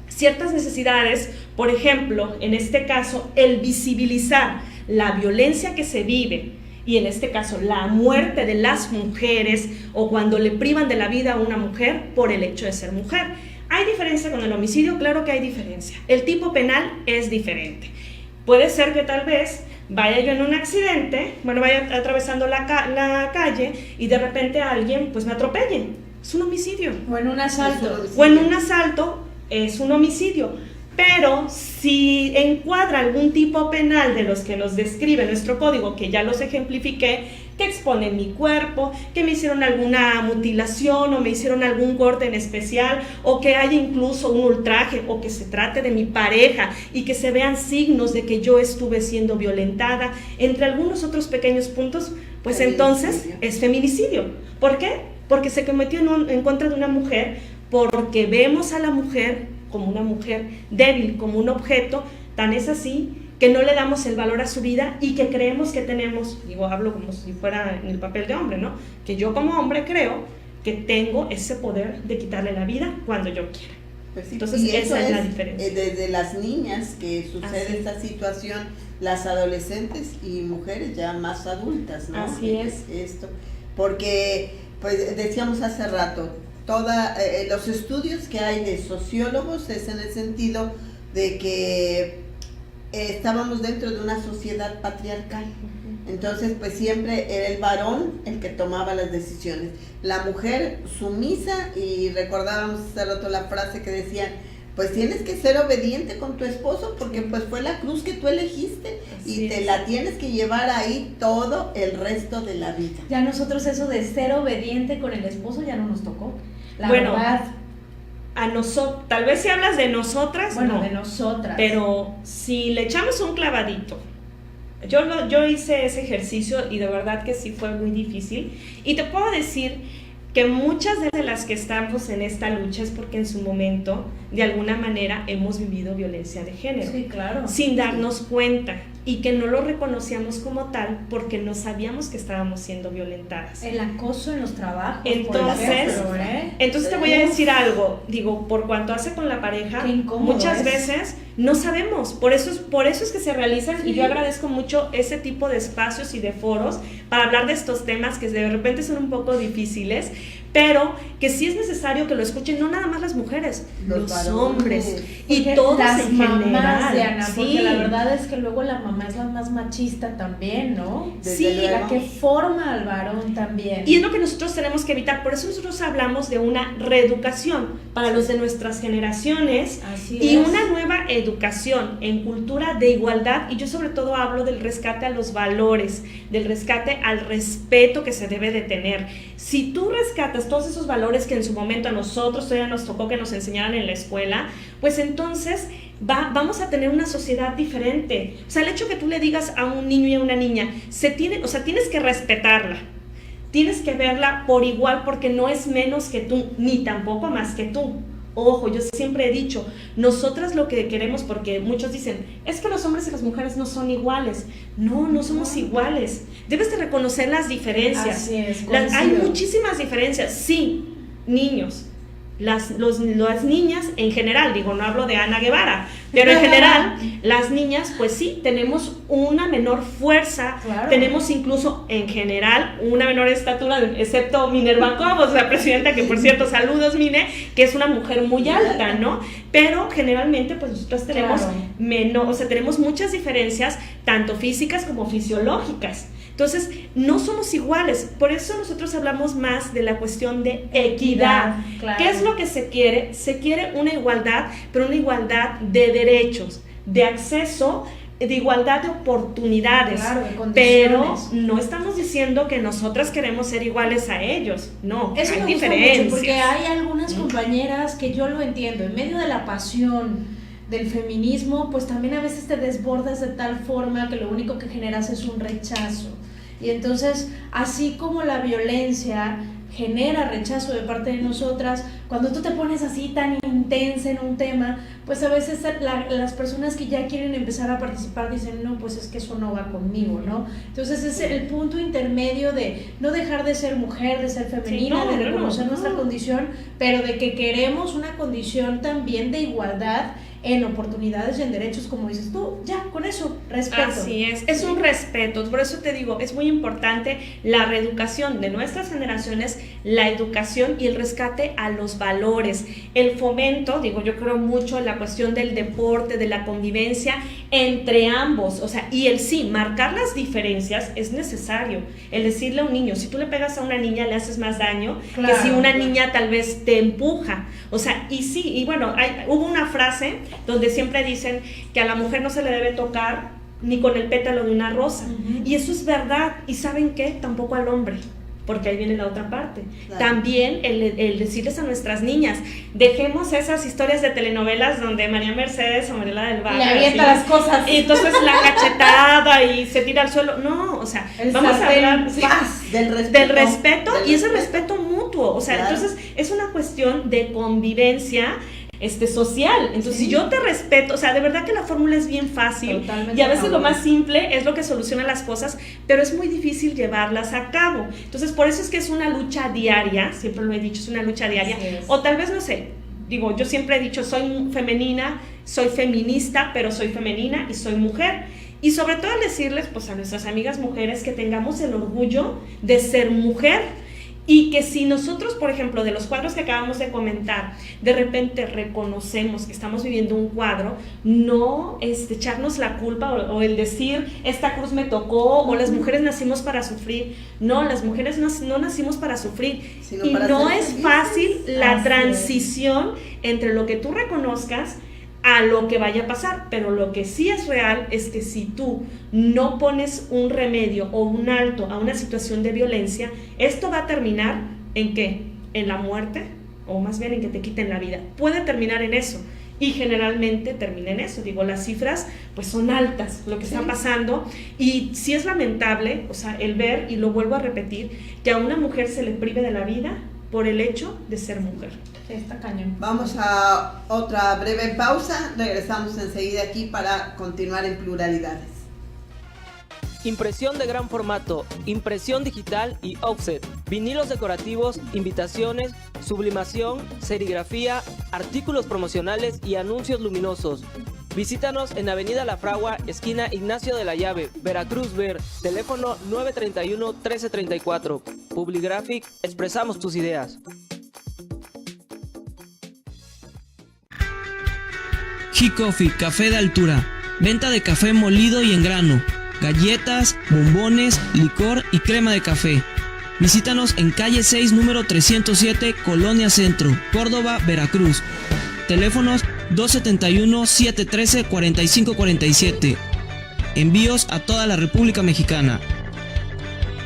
ciertas necesidades, por ejemplo, en este caso, el visibilizar la violencia que se vive, y en este caso la muerte de las mujeres, o cuando le privan de la vida a una mujer por el hecho de ser mujer. ¿Hay diferencia con el homicidio? Claro que hay diferencia. El tipo penal es diferente. Puede ser que tal vez vaya yo en un accidente, vaya atravesando la calle y de repente alguien pues me atropelle. Es un homicidio. O en un asalto. O en un asalto es un homicidio. Pero si encuadra algún tipo penal de los que nos describe nuestro código, que ya los ejemplifiqué, que expone mi cuerpo, que me hicieron alguna mutilación o me hicieron algún corte en especial, o que haya incluso un ultraje, o que se trate de mi pareja y que se vean signos de que yo estuve siendo violentada, entre algunos otros pequeños puntos, pues entonces es feminicidio. ¿Por qué? Porque se cometió en contra de una mujer, porque vemos a la mujer como una mujer débil, como un objeto. Tan es así que no le damos el valor a su vida y que creemos que tenemos, hablo como si fuera en el papel de hombre, ¿no? Que yo como hombre creo que tengo ese poder de quitarle la vida cuando yo quiera. Pues sí, entonces esa es la diferencia. Desde las niñas que sucede esta situación, las adolescentes y mujeres ya más adultas, ¿no? Así es. Esto, porque, pues decíamos hace rato, los estudios que hay de sociólogos es en el sentido de que estábamos dentro de una sociedad patriarcal. Entonces, pues siempre era el varón el que tomaba las decisiones. La mujer sumisa, y recordábamos hace rato la frase que decían, pues tienes que ser obediente con tu esposo porque pues fue la cruz que tú elegiste y te la tienes que llevar ahí todo el resto de la vida. Ya nosotros eso de ser obediente con el esposo ya no nos tocó. La bueno, verdad. A nosotros, tal vez si hablas de nosotras, bueno, no, de nosotras. Pero si le echamos un clavadito, yo hice ese ejercicio y de verdad que sí fue muy difícil. Y te puedo decir que muchas de las que estamos en esta lucha es porque en su momento, de alguna manera, hemos vivido violencia de género. Sí, claro. Sin darnos cuenta, y que no lo reconocíamos como tal porque no sabíamos que estábamos siendo violentadas. El acoso en los trabajos. Entonces te voy a decir algo, digo, por cuanto hace con la pareja, muchas veces no sabemos, por eso es que se realizan, y yo agradezco mucho ese tipo de espacios y de foros para hablar de estos temas que de repente son un poco difíciles, pero que sí es necesario que lo escuchen no nada más las mujeres, los hombres y todos las en mamás general. de Ana, porque la verdad es que luego la mamá es la más machista también, ¿no? Sí, la que forma al varón también. Y es lo que nosotros tenemos que evitar, por eso nosotros hablamos de una reeducación para los de nuestras generaciones. Así y es. Una nueva educación en cultura de igualdad, y yo sobre todo hablo del rescate a los valores, del rescate al respeto que se debe de tener. Si tú rescatas todos esos valores que en su momento a nosotros todavía nos tocó que nos enseñaran en la escuela, pues entonces vamos a tener una sociedad diferente. O sea, el hecho que tú le digas a un niño y a una niña, tienes que respetarla, tienes que verla por igual porque no es menos que tú, ni tampoco más que tú. Ojo, yo siempre he dicho, nosotras lo que queremos, porque muchos dicen, es que los hombres y las mujeres no son iguales. No somos iguales. Debes de reconocer las diferencias. Así es, Hay muchísimas diferencias. Sí, niños. Las niñas en general, digo, no hablo de Ana Guevara, pero en general, las niñas, pues sí, tenemos una menor fuerza, claro. Tenemos incluso en general una menor estatura, excepto Minerva Cobos, la presidenta, que por cierto, saludos Mine, que es una mujer muy alta, ¿no? Pero generalmente, pues nosotros tenemos tenemos muchas diferencias, tanto físicas como fisiológicas. Entonces, no somos iguales, por eso nosotros hablamos más de la cuestión de equidad. Claro. ¿Qué es lo que se quiere? Se quiere una igualdad, pero una igualdad de derechos, de acceso, de igualdad de oportunidades. Claro, de condiciones. Pero no estamos diciendo que nosotras queremos ser iguales a ellos, no, eso hay me gusta diferencias. mucho porque hay algunas compañeras que yo lo entiendo, en medio de la pasión del feminismo, pues también a veces te desbordas de tal forma que lo único que generas es un rechazo. Y entonces, así como la violencia genera rechazo de parte de nosotras, cuando tú te pones así tan intensa en un tema, pues a veces las personas que ya quieren empezar a participar dicen, no, pues es que eso no va conmigo, ¿no? Entonces es el punto intermedio de no dejar de ser mujer, de ser femenina, de reconocer nuestra condición, pero de que queremos una condición también de igualdad en oportunidades y en derechos, como dices tú, ya, con eso, respeto. Así es un respeto, por eso te digo, es muy importante la reeducación de nuestras generaciones, la educación y el rescate a los valores, el fomento, digo, yo creo mucho en la cuestión del deporte, de la convivencia entre ambos, o sea, y el sí, marcar las diferencias es necesario, el decirle a un niño, si tú le pegas a una niña le haces más daño, claro, que si una niña tal vez te empuja, o sea, y sí, y bueno, hubo una frase donde siempre dicen que a la mujer no se le debe tocar ni con el pétalo de una rosa, y eso es verdad, y ¿saben qué? Tampoco al hombre, porque ahí viene la otra parte. Claro. También el decirles a nuestras niñas, dejemos esas historias de telenovelas donde María Mercedes o Mariela del Valle le avienta las cosas, y entonces la cachetada y se tira al suelo. No, o sea, vamos a hablar del respeto y ese respeto mutuo, o sea, claro. Entonces es una cuestión de convivencia social. Entonces, sí. Si yo te respeto, o sea, de verdad que la fórmula es bien fácil. Totalmente, y a veces lo más simple es lo que soluciona las cosas, pero es muy difícil llevarlas a cabo. Entonces, por eso es que es una lucha diaria, siempre lo he dicho, es una lucha diaria. O tal vez, no sé, digo, yo siempre he dicho, soy femenina, soy feminista, pero soy femenina y soy mujer. Y sobre todo al decirles, pues a nuestras amigas mujeres, que tengamos el orgullo de ser mujer. Y que si nosotros, por ejemplo, de los cuadros que acabamos de comentar, de repente reconocemos que estamos viviendo un cuadro, no echarnos la culpa o el decir, esta cruz me tocó, o las mujeres nacimos para sufrir. No, las mujeres no nacimos para sufrir. Y no es fácil la transición entre lo que tú reconozcas a lo que vaya a pasar, pero lo que sí es real es que si tú no pones un remedio o un alto a una situación de violencia, esto va a terminar ¿en qué? En la muerte, o más bien en que te quiten la vida. Puede terminar en eso, y generalmente termina en eso. Digo, las cifras pues son altas, lo que está pasando, y sí es lamentable, o sea, el ver, y lo vuelvo a repetir, que a una mujer se le prive de la vida por el hecho de ser mujer. Está cañón. Vamos a otra breve pausa, regresamos enseguida aquí para continuar en Pluralidades. Impresión de gran formato, impresión digital y offset, vinilos decorativos, invitaciones, sublimación, serigrafía, artículos promocionales y anuncios luminosos. Visítanos en Avenida La Fragua, esquina Ignacio de la Llave, Veracruz Ver, teléfono 931-1334. Publigraphic, expresamos tus ideas. G-Coffee, café de altura, venta de café molido y en grano, galletas, bombones, licor y crema de café. Visítanos en calle 6, número 307, Colonia Centro, Córdoba, Veracruz. Teléfonos 271-713-4547. Envíos a toda la República Mexicana.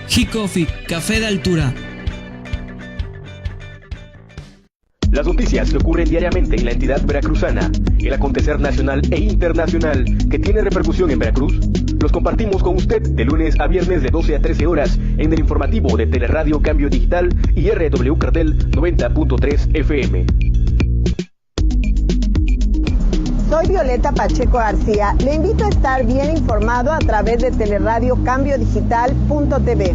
G-Coffee, café de altura. Las noticias que ocurren diariamente en la entidad veracruzana, el acontecer nacional e internacional que tiene repercusión en Veracruz, los compartimos con usted de lunes a viernes de 12 a 13 horas en el informativo de Teleradio Cambio Digital y RW Cartel 90.3 FM. Soy Violeta Pacheco García. Le invito a estar bien informado a través de Teleradio Cambio Digital.tv.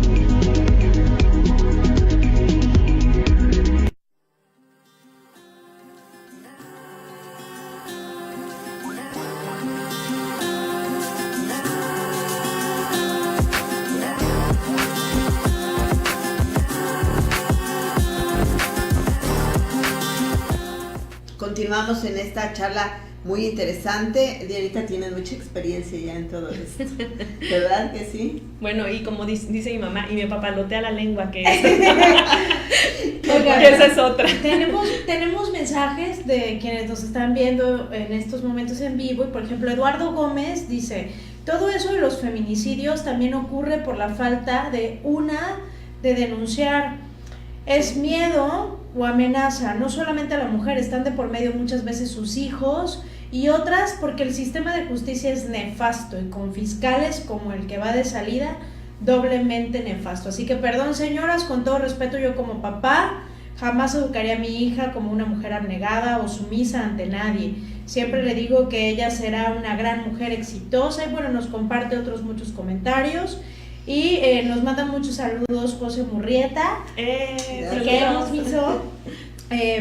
Continuamos en esta charla muy interesante. Dianita, tienes mucha experiencia ya en todo esto, ¿verdad que sí? Bueno, y como dice mi mamá, y me papalotea la lengua, que esa es otra. Tenemos mensajes de quienes nos están viendo en estos momentos en vivo, y por ejemplo Eduardo Gómez dice: todo eso de los feminicidios también ocurre por la falta de denunciar. Es miedo o amenaza, no solamente a la mujer, están de por medio muchas veces sus hijos, y otras porque el sistema de justicia es nefasto, y con fiscales como el que va de salida, doblemente nefasto. Así que perdón, señoras, con todo respeto, yo como papá jamás educaría a mi hija como una mujer abnegada o sumisa ante nadie. Siempre le digo que ella será una gran mujer exitosa, y bueno, nos comparte otros muchos comentarios. Y nos mandan muchos saludos José Murrieta, que hemos visto,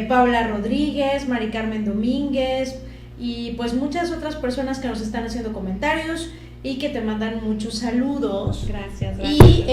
Paula Rodríguez, Mari Carmen Domínguez, y pues muchas otras personas que nos están haciendo comentarios y que te mandan muchos saludos. Gracias. Y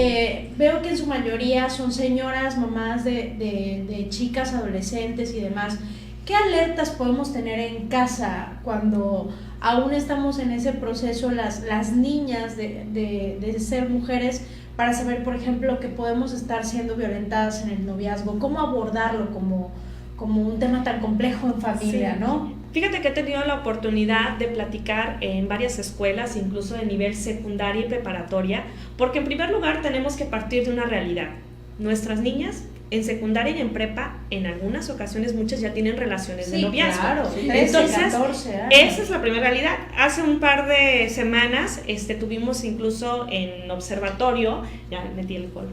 veo que en su mayoría son señoras, mamás de chicas, adolescentes y demás. ¿Qué alertas podemos tener en casa cuando aún estamos en ese proceso las niñas de ser mujeres, para saber, por ejemplo, que podemos estar siendo violentadas en el noviazgo? ¿Cómo abordarlo como un tema tan complejo en familia, ¿no? Fíjate que he tenido la oportunidad de platicar en varias escuelas, incluso de nivel secundaria y preparatoria, porque en primer lugar tenemos que partir de una realidad. Nuestras niñas en secundaria y en prepa, en algunas ocasiones muchas ya tienen relaciones de noviazgo. Claro, 13, entonces 14 años. Esa es la primera realidad. Hace un par de semanas tuvimos incluso en observatorio, ya metí el gol.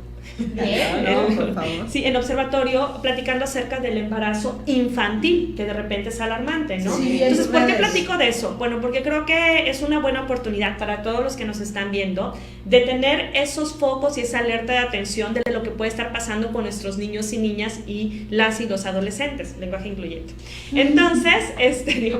Por favor. Sí, en observatorio, platicando acerca del embarazo infantil, que de repente es alarmante, ¿no? Sí, entonces, ¿por qué platico de eso? Bueno, porque creo que es una buena oportunidad para todos los que nos están viendo de tener esos focos y esa alerta de atención de lo que puede estar pasando con nuestros niños y niñas y las y los adolescentes, lenguaje incluyente. Entonces,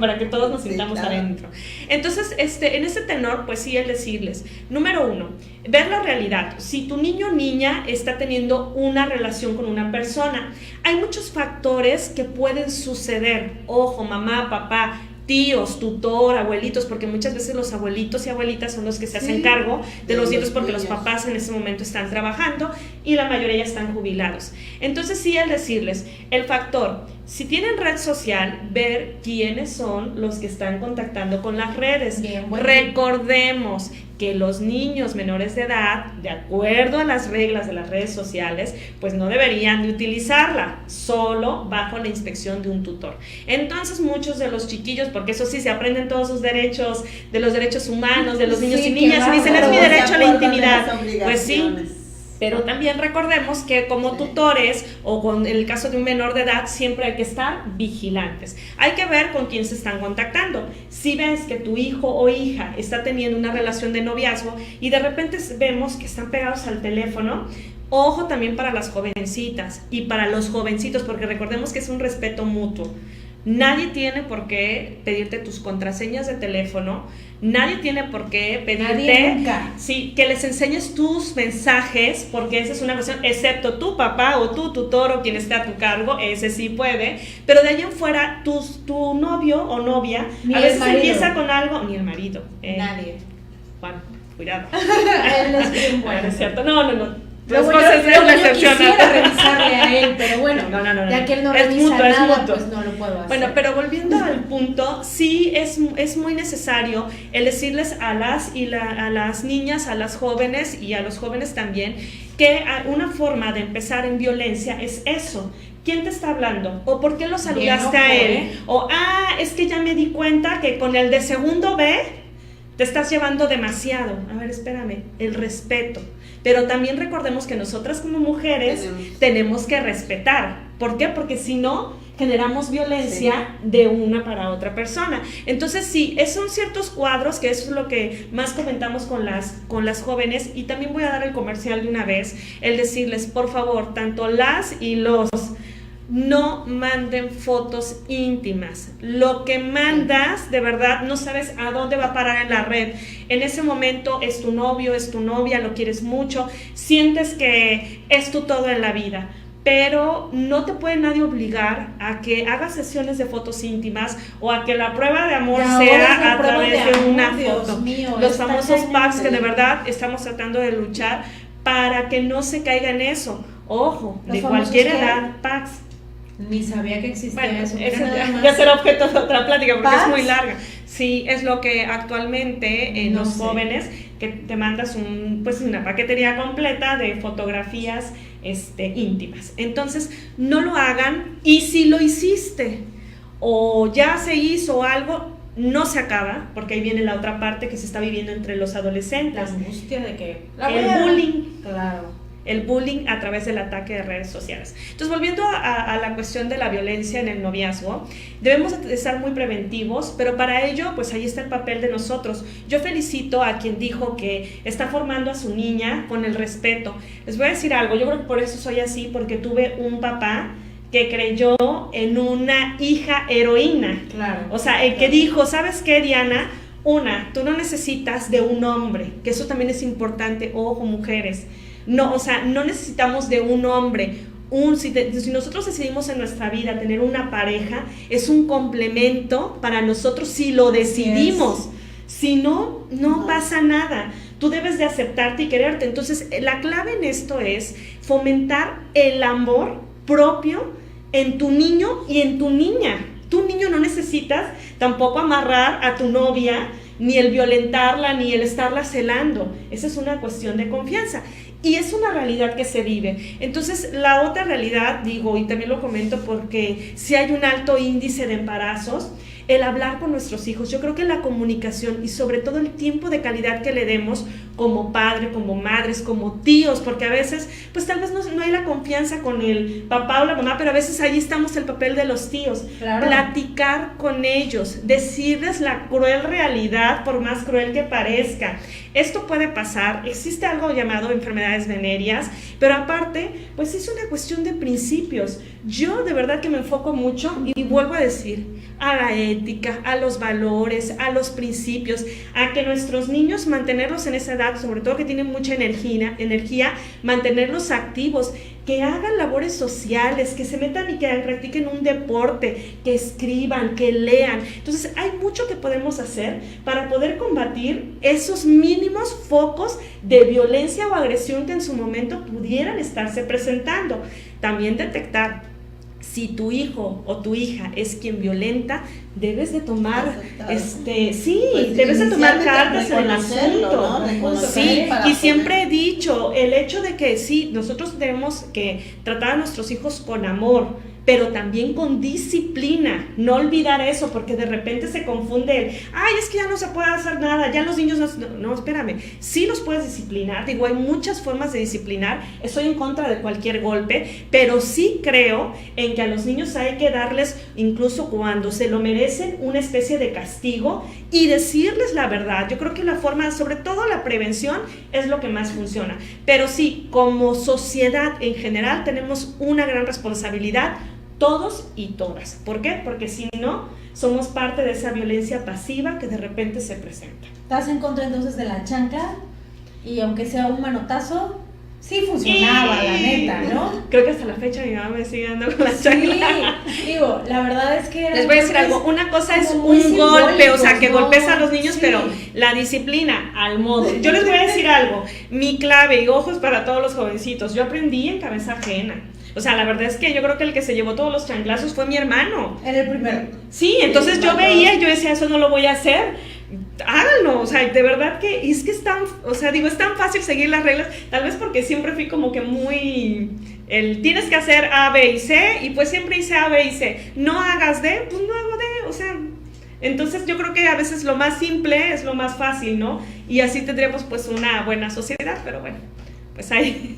para que todos nos sintamos adentro. Entonces, en ese tenor, pues sí, el decirles, número uno, ver la realidad. Si tu niño o niña está teniendo una relación con una persona. Hay muchos factores que pueden suceder. Ojo, mamá, papá, tíos, tutor, abuelitos, porque muchas veces los abuelitos y abuelitas son los que se hacen cargo de los nietos porque los papás en ese momento están trabajando y la mayoría ya están jubilados. Entonces sí, al decirles el factor, si tienen red social, ver quiénes son los que están contactando con las redes. Bien, bueno. Recordemos que los niños menores de edad, de acuerdo a las reglas de las redes sociales, pues no deberían de utilizarla, solo bajo la inspección de un tutor. Entonces muchos de los chiquillos, porque eso sí, se aprenden todos sus derechos, de los derechos humanos, de los niños y niñas, y dicen, es mi derecho a la intimidad. Pues sí. Pero también recordemos que como tutores o con el caso de un menor de edad siempre hay que estar vigilantes. Hay que ver con quién se están contactando. Si ves que tu hijo o hija está teniendo una relación de noviazgo y de repente vemos que están pegados al teléfono, ojo también para las jovencitas y para los jovencitos, porque recordemos que es un respeto mutuo. Nadie tiene por qué pedirte tus contraseñas de teléfono, nadie tiene por qué pedirte sí, que les enseñes tus mensajes, porque esa es una cuestión, excepto tu papá o tu tutor o quien esté a tu cargo, ese sí puede, pero de allá en fuera tu novio o novia ni a veces empieza con algo, ni el marido. Nadie. Juan, cuidado. Él es bien bueno. ¿Es cierto? No. Yo quisiera revisarle a él, pero bueno, ya que él no revisa nada, pues no lo puedo hacer. Bueno, pero volviendo al punto, sí es muy necesario el decirles a las niñas, a las jóvenes y a los jóvenes también, que una forma de empezar en violencia es eso. ¿Quién te está hablando? ¿O por qué lo saludaste a él? O, es que ya me di cuenta que con el de segundo B te estás llevando demasiado. A ver, espérame, el respeto. Pero también recordemos que nosotras como mujeres tenemos que respetar. ¿Por qué? Porque si no, generamos violencia de una para otra persona. Entonces sí, son ciertos cuadros, que eso es lo que más comentamos con las jóvenes, y también voy a dar el comercial de una vez, el decirles, por favor, tanto las y los, no manden fotos íntimas. Lo que mandas, de verdad, no sabes a dónde va a parar en la red. En ese momento es tu novio, es tu novia, lo quieres mucho, sientes que es tu todo en la vida, pero no te puede nadie obligar a que hagas sesiones de fotos íntimas o a que la prueba de amor sea a través de una foto. Los famosos packs, que de verdad estamos tratando de luchar para que no se caiga en eso. Ojo, de cualquier edad, packs. Ni sabía que existía eso. Ya será objeto de otra plática porque es muy larga. Sí, es lo que actualmente los jóvenes, que te mandas una paquetería completa de fotografías íntimas. Entonces, no lo hagan, y si lo hiciste o ya se hizo algo, no se acaba, porque ahí viene la otra parte que se está viviendo entre los adolescentes. La angustia de que... el bullying. Claro. El bullying a través del ataque de redes sociales. Entonces, volviendo a la cuestión de la violencia en el noviazgo, debemos estar muy preventivos, pero para ello, pues ahí está el papel de nosotros. Yo felicito a quien dijo que está formando a su niña con el respeto. Les voy a decir algo, yo creo que por eso soy así, porque tuve un papá que creyó en una hija heroína. Claro. O sea, el que dijo, ¿sabes qué, Diana? Tú no necesitas de un hombre, que eso también es importante, ojo, mujeres. No, o sea, no necesitamos de un hombre. Si nosotros decidimos en nuestra vida tener una pareja, es un complemento para nosotros si lo decidimos. Si no, no pasa nada. Tú debes de aceptarte y quererte. Entonces, la clave en esto es fomentar el amor propio en tu niño y en tu niña. Tu niño no necesitas tampoco amarrar a tu novia, ni el violentarla, ni el estarla celando. Esa es una cuestión de confianza. Y es una realidad que se vive. Entonces, la otra realidad, digo, y también lo comento porque si hay un alto índice de embarazos, el hablar con nuestros hijos, yo creo que la comunicación y sobre todo el tiempo de calidad que le demos como padre, como madres, como tíos, porque a veces, pues tal vez no hay la confianza con el papá o la mamá, pero a veces ahí estamos el papel de los tíos. Claro. Platicar con ellos, decirles la cruel realidad, por más cruel que parezca. Esto puede pasar, existe algo llamado enfermedades venéreas, pero aparte, pues es una cuestión de principios. Yo de verdad que me enfoco mucho y vuelvo a decir, a la ética, a los valores, a los principios, a que nuestros niños mantenerlos en esa edad, sobre todo que tienen mucha energía, mantenerlos activos, que hagan labores sociales, que se metan y que practiquen un deporte, que escriban, que lean. Entonces hay mucho que podemos hacer para poder combatir esos mínimos focos de violencia o agresión que en su momento pudieran estarse presentando. También detectar si tu hijo o tu hija es quien violenta, debes de tomar, debes de tomar cartas en el asunto, ¿no? Sí, y siempre he dicho, el hecho de que sí, nosotros tenemos que tratar a nuestros hijos con amor, pero también con disciplina, no olvidar eso, porque de repente se confunde es que ya no se puede hacer nada, ya los niños no, espérame, sí los puedes disciplinar, digo, hay muchas formas de disciplinar, estoy en contra de cualquier golpe, pero sí creo en que a los niños hay que darles, incluso cuando se lo merecen, una especie de castigo y decirles la verdad. Yo creo que la forma, sobre todo la prevención, es lo que más funciona, pero sí, como sociedad en general tenemos una gran responsabilidad, todos y todas. ¿Por qué? Porque si no, somos parte de esa violencia pasiva que de repente se presenta. ¿Estás en contra entonces de la chancla? Y aunque sea un manotazo, sí funcionaba, la neta, ¿no? Creo que hasta la fecha mi mamá me sigue dando con la chancla. Sí, digo, la verdad es que... Les voy a decir algo, una cosa es un golpe, o sea, que golpes a los niños, pero la disciplina, al modo. Yo les voy a decir algo, mi clave, y ojos para todos los jovencitos, yo aprendí en cabeza ajena. O sea, la verdad es que yo creo que el que se llevó todos los chanclazos fue mi hermano. Era el primero. Sí, entonces yo veía, yo decía, eso no lo voy a hacer. Háganlo, o sea, de verdad que es que es tan, o sea, digo, es tan fácil seguir las reglas, tal vez porque siempre fui como que muy, tienes que hacer A, B y C, y pues siempre hice A, B y C. No hagas D, pues no hago D, o sea, entonces yo creo que a veces lo más simple es lo más fácil, ¿no? Y así tendríamos pues una buena sociedad, pero bueno. Pues ahí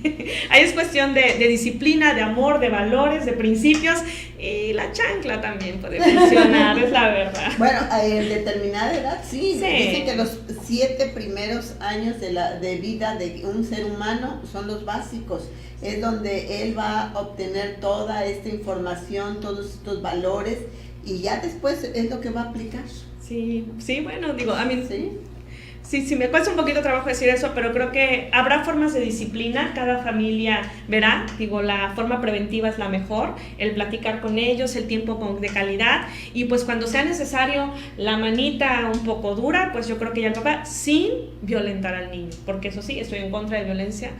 es cuestión de disciplina, de amor, de valores, de principios, y la chancla también puede funcionar, es la verdad. Bueno, en determinada edad sí. Dicen que los 7 primeros años de vida de un ser humano son los básicos, es donde él va a obtener toda esta información, todos estos valores, y ya después es lo que va a aplicar. Sí, bueno, digo, a mí sí, me cuesta un poquito trabajo decir eso, pero creo que habrá formas de disciplina, cada familia verá, digo, la forma preventiva es la mejor, el platicar con ellos, el tiempo de calidad, y pues cuando sea necesario la manita un poco dura, pues yo creo que ya el papá, sin violentar al niño, porque eso sí, estoy en contra de violencia,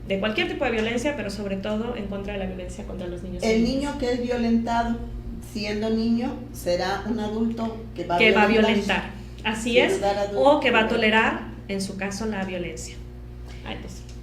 de cualquier tipo de violencia, pero sobre todo en contra de la violencia contra los niños. El niño que es violentado, siendo niño, será un adulto que va a violentar. Así es, o que va a tolerar, en su caso, la violencia.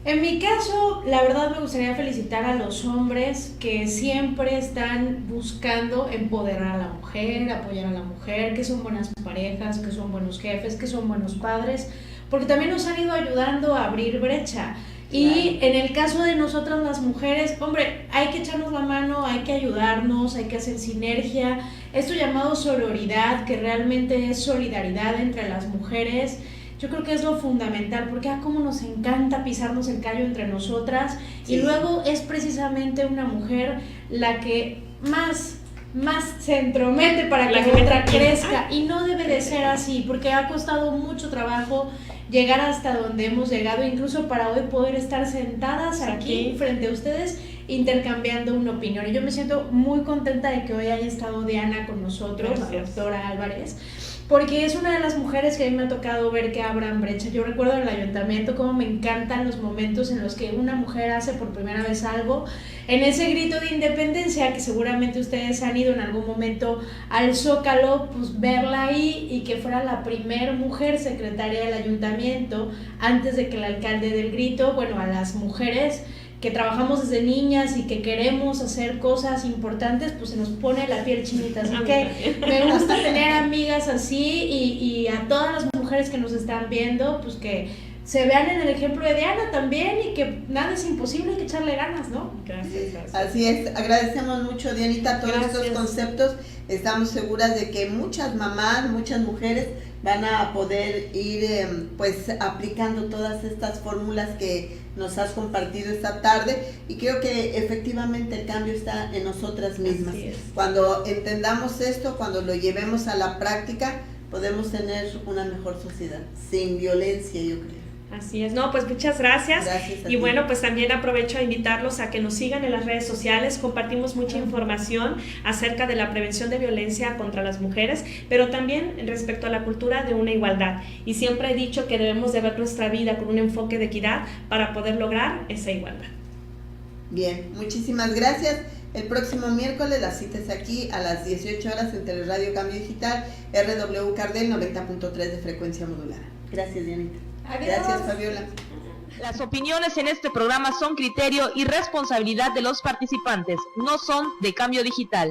En mi caso, la verdad me gustaría felicitar a los hombres que siempre están buscando empoderar a la mujer, apoyar a la mujer, que son buenas parejas, que son buenos jefes, que son buenos padres, porque también nos han ido ayudando a abrir brecha. Y en el caso de nosotras las mujeres, hombre, hay que echarnos la mano, hay que ayudarnos, hay que hacer sinergia. Esto llamado sororidad, que realmente es solidaridad entre las mujeres, yo creo que es lo fundamental, porque cómo nos encanta pisarnos el callo entre nosotras, y luego es precisamente una mujer la que más se entromete para que la otra crezca, y no debe de ser así, porque ha costado mucho trabajo llegar hasta donde hemos llegado, incluso para hoy poder estar sentadas aquí frente a ustedes intercambiando una opinión. Y yo me siento muy contenta de que hoy haya estado Diana con nosotros, la doctora Álvarez, porque es una de las mujeres que a mí me ha tocado ver que abran brecha. Yo recuerdo en el ayuntamiento cómo me encantan los momentos en los que una mujer hace por primera vez algo, en ese grito de independencia, que seguramente ustedes han ido en algún momento al Zócalo, pues verla ahí, y que fuera la primer mujer secretaria del ayuntamiento, antes de que el alcalde dé el grito. Bueno, a las mujeres que trabajamos desde niñas y que queremos hacer cosas importantes, pues se nos pone la piel chinita, así que me gusta tener amigas así, y a todas las mujeres que nos están viendo, pues que se vean en el ejemplo de Diana también, y que nada es imposible, hay que echarle ganas, ¿no? Gracias. Así es, agradecemos mucho, Dianita, todos estos conceptos. Estamos seguras de que muchas mamás, muchas mujeres van a poder ir pues aplicando todas estas fórmulas que nos has compartido esta tarde, y creo que efectivamente el cambio está en nosotras mismas. Cuando entendamos esto, cuando lo llevemos a la práctica, podemos tener una mejor sociedad, sin violencia, yo creo. Así es, no, pues muchas gracias. Y bueno, pues también aprovecho a invitarlos a que nos sigan en las redes sociales. Compartimos mucha información acerca de la prevención de violencia contra las mujeres, pero también respecto a la cultura de una igualdad. Y siempre he dicho que debemos de ver nuestra vida con un enfoque de equidad para poder lograr esa igualdad. Bien, muchísimas gracias. El próximo miércoles la cita es aquí a las 18 horas en Teleradio Cambio Digital, RW Cardel 90.3 de frecuencia modulada. Gracias, Dianita. Adiós. Gracias, Fabiola. Las opiniones en este programa son criterio y responsabilidad de los participantes, no son de Cambio Digital.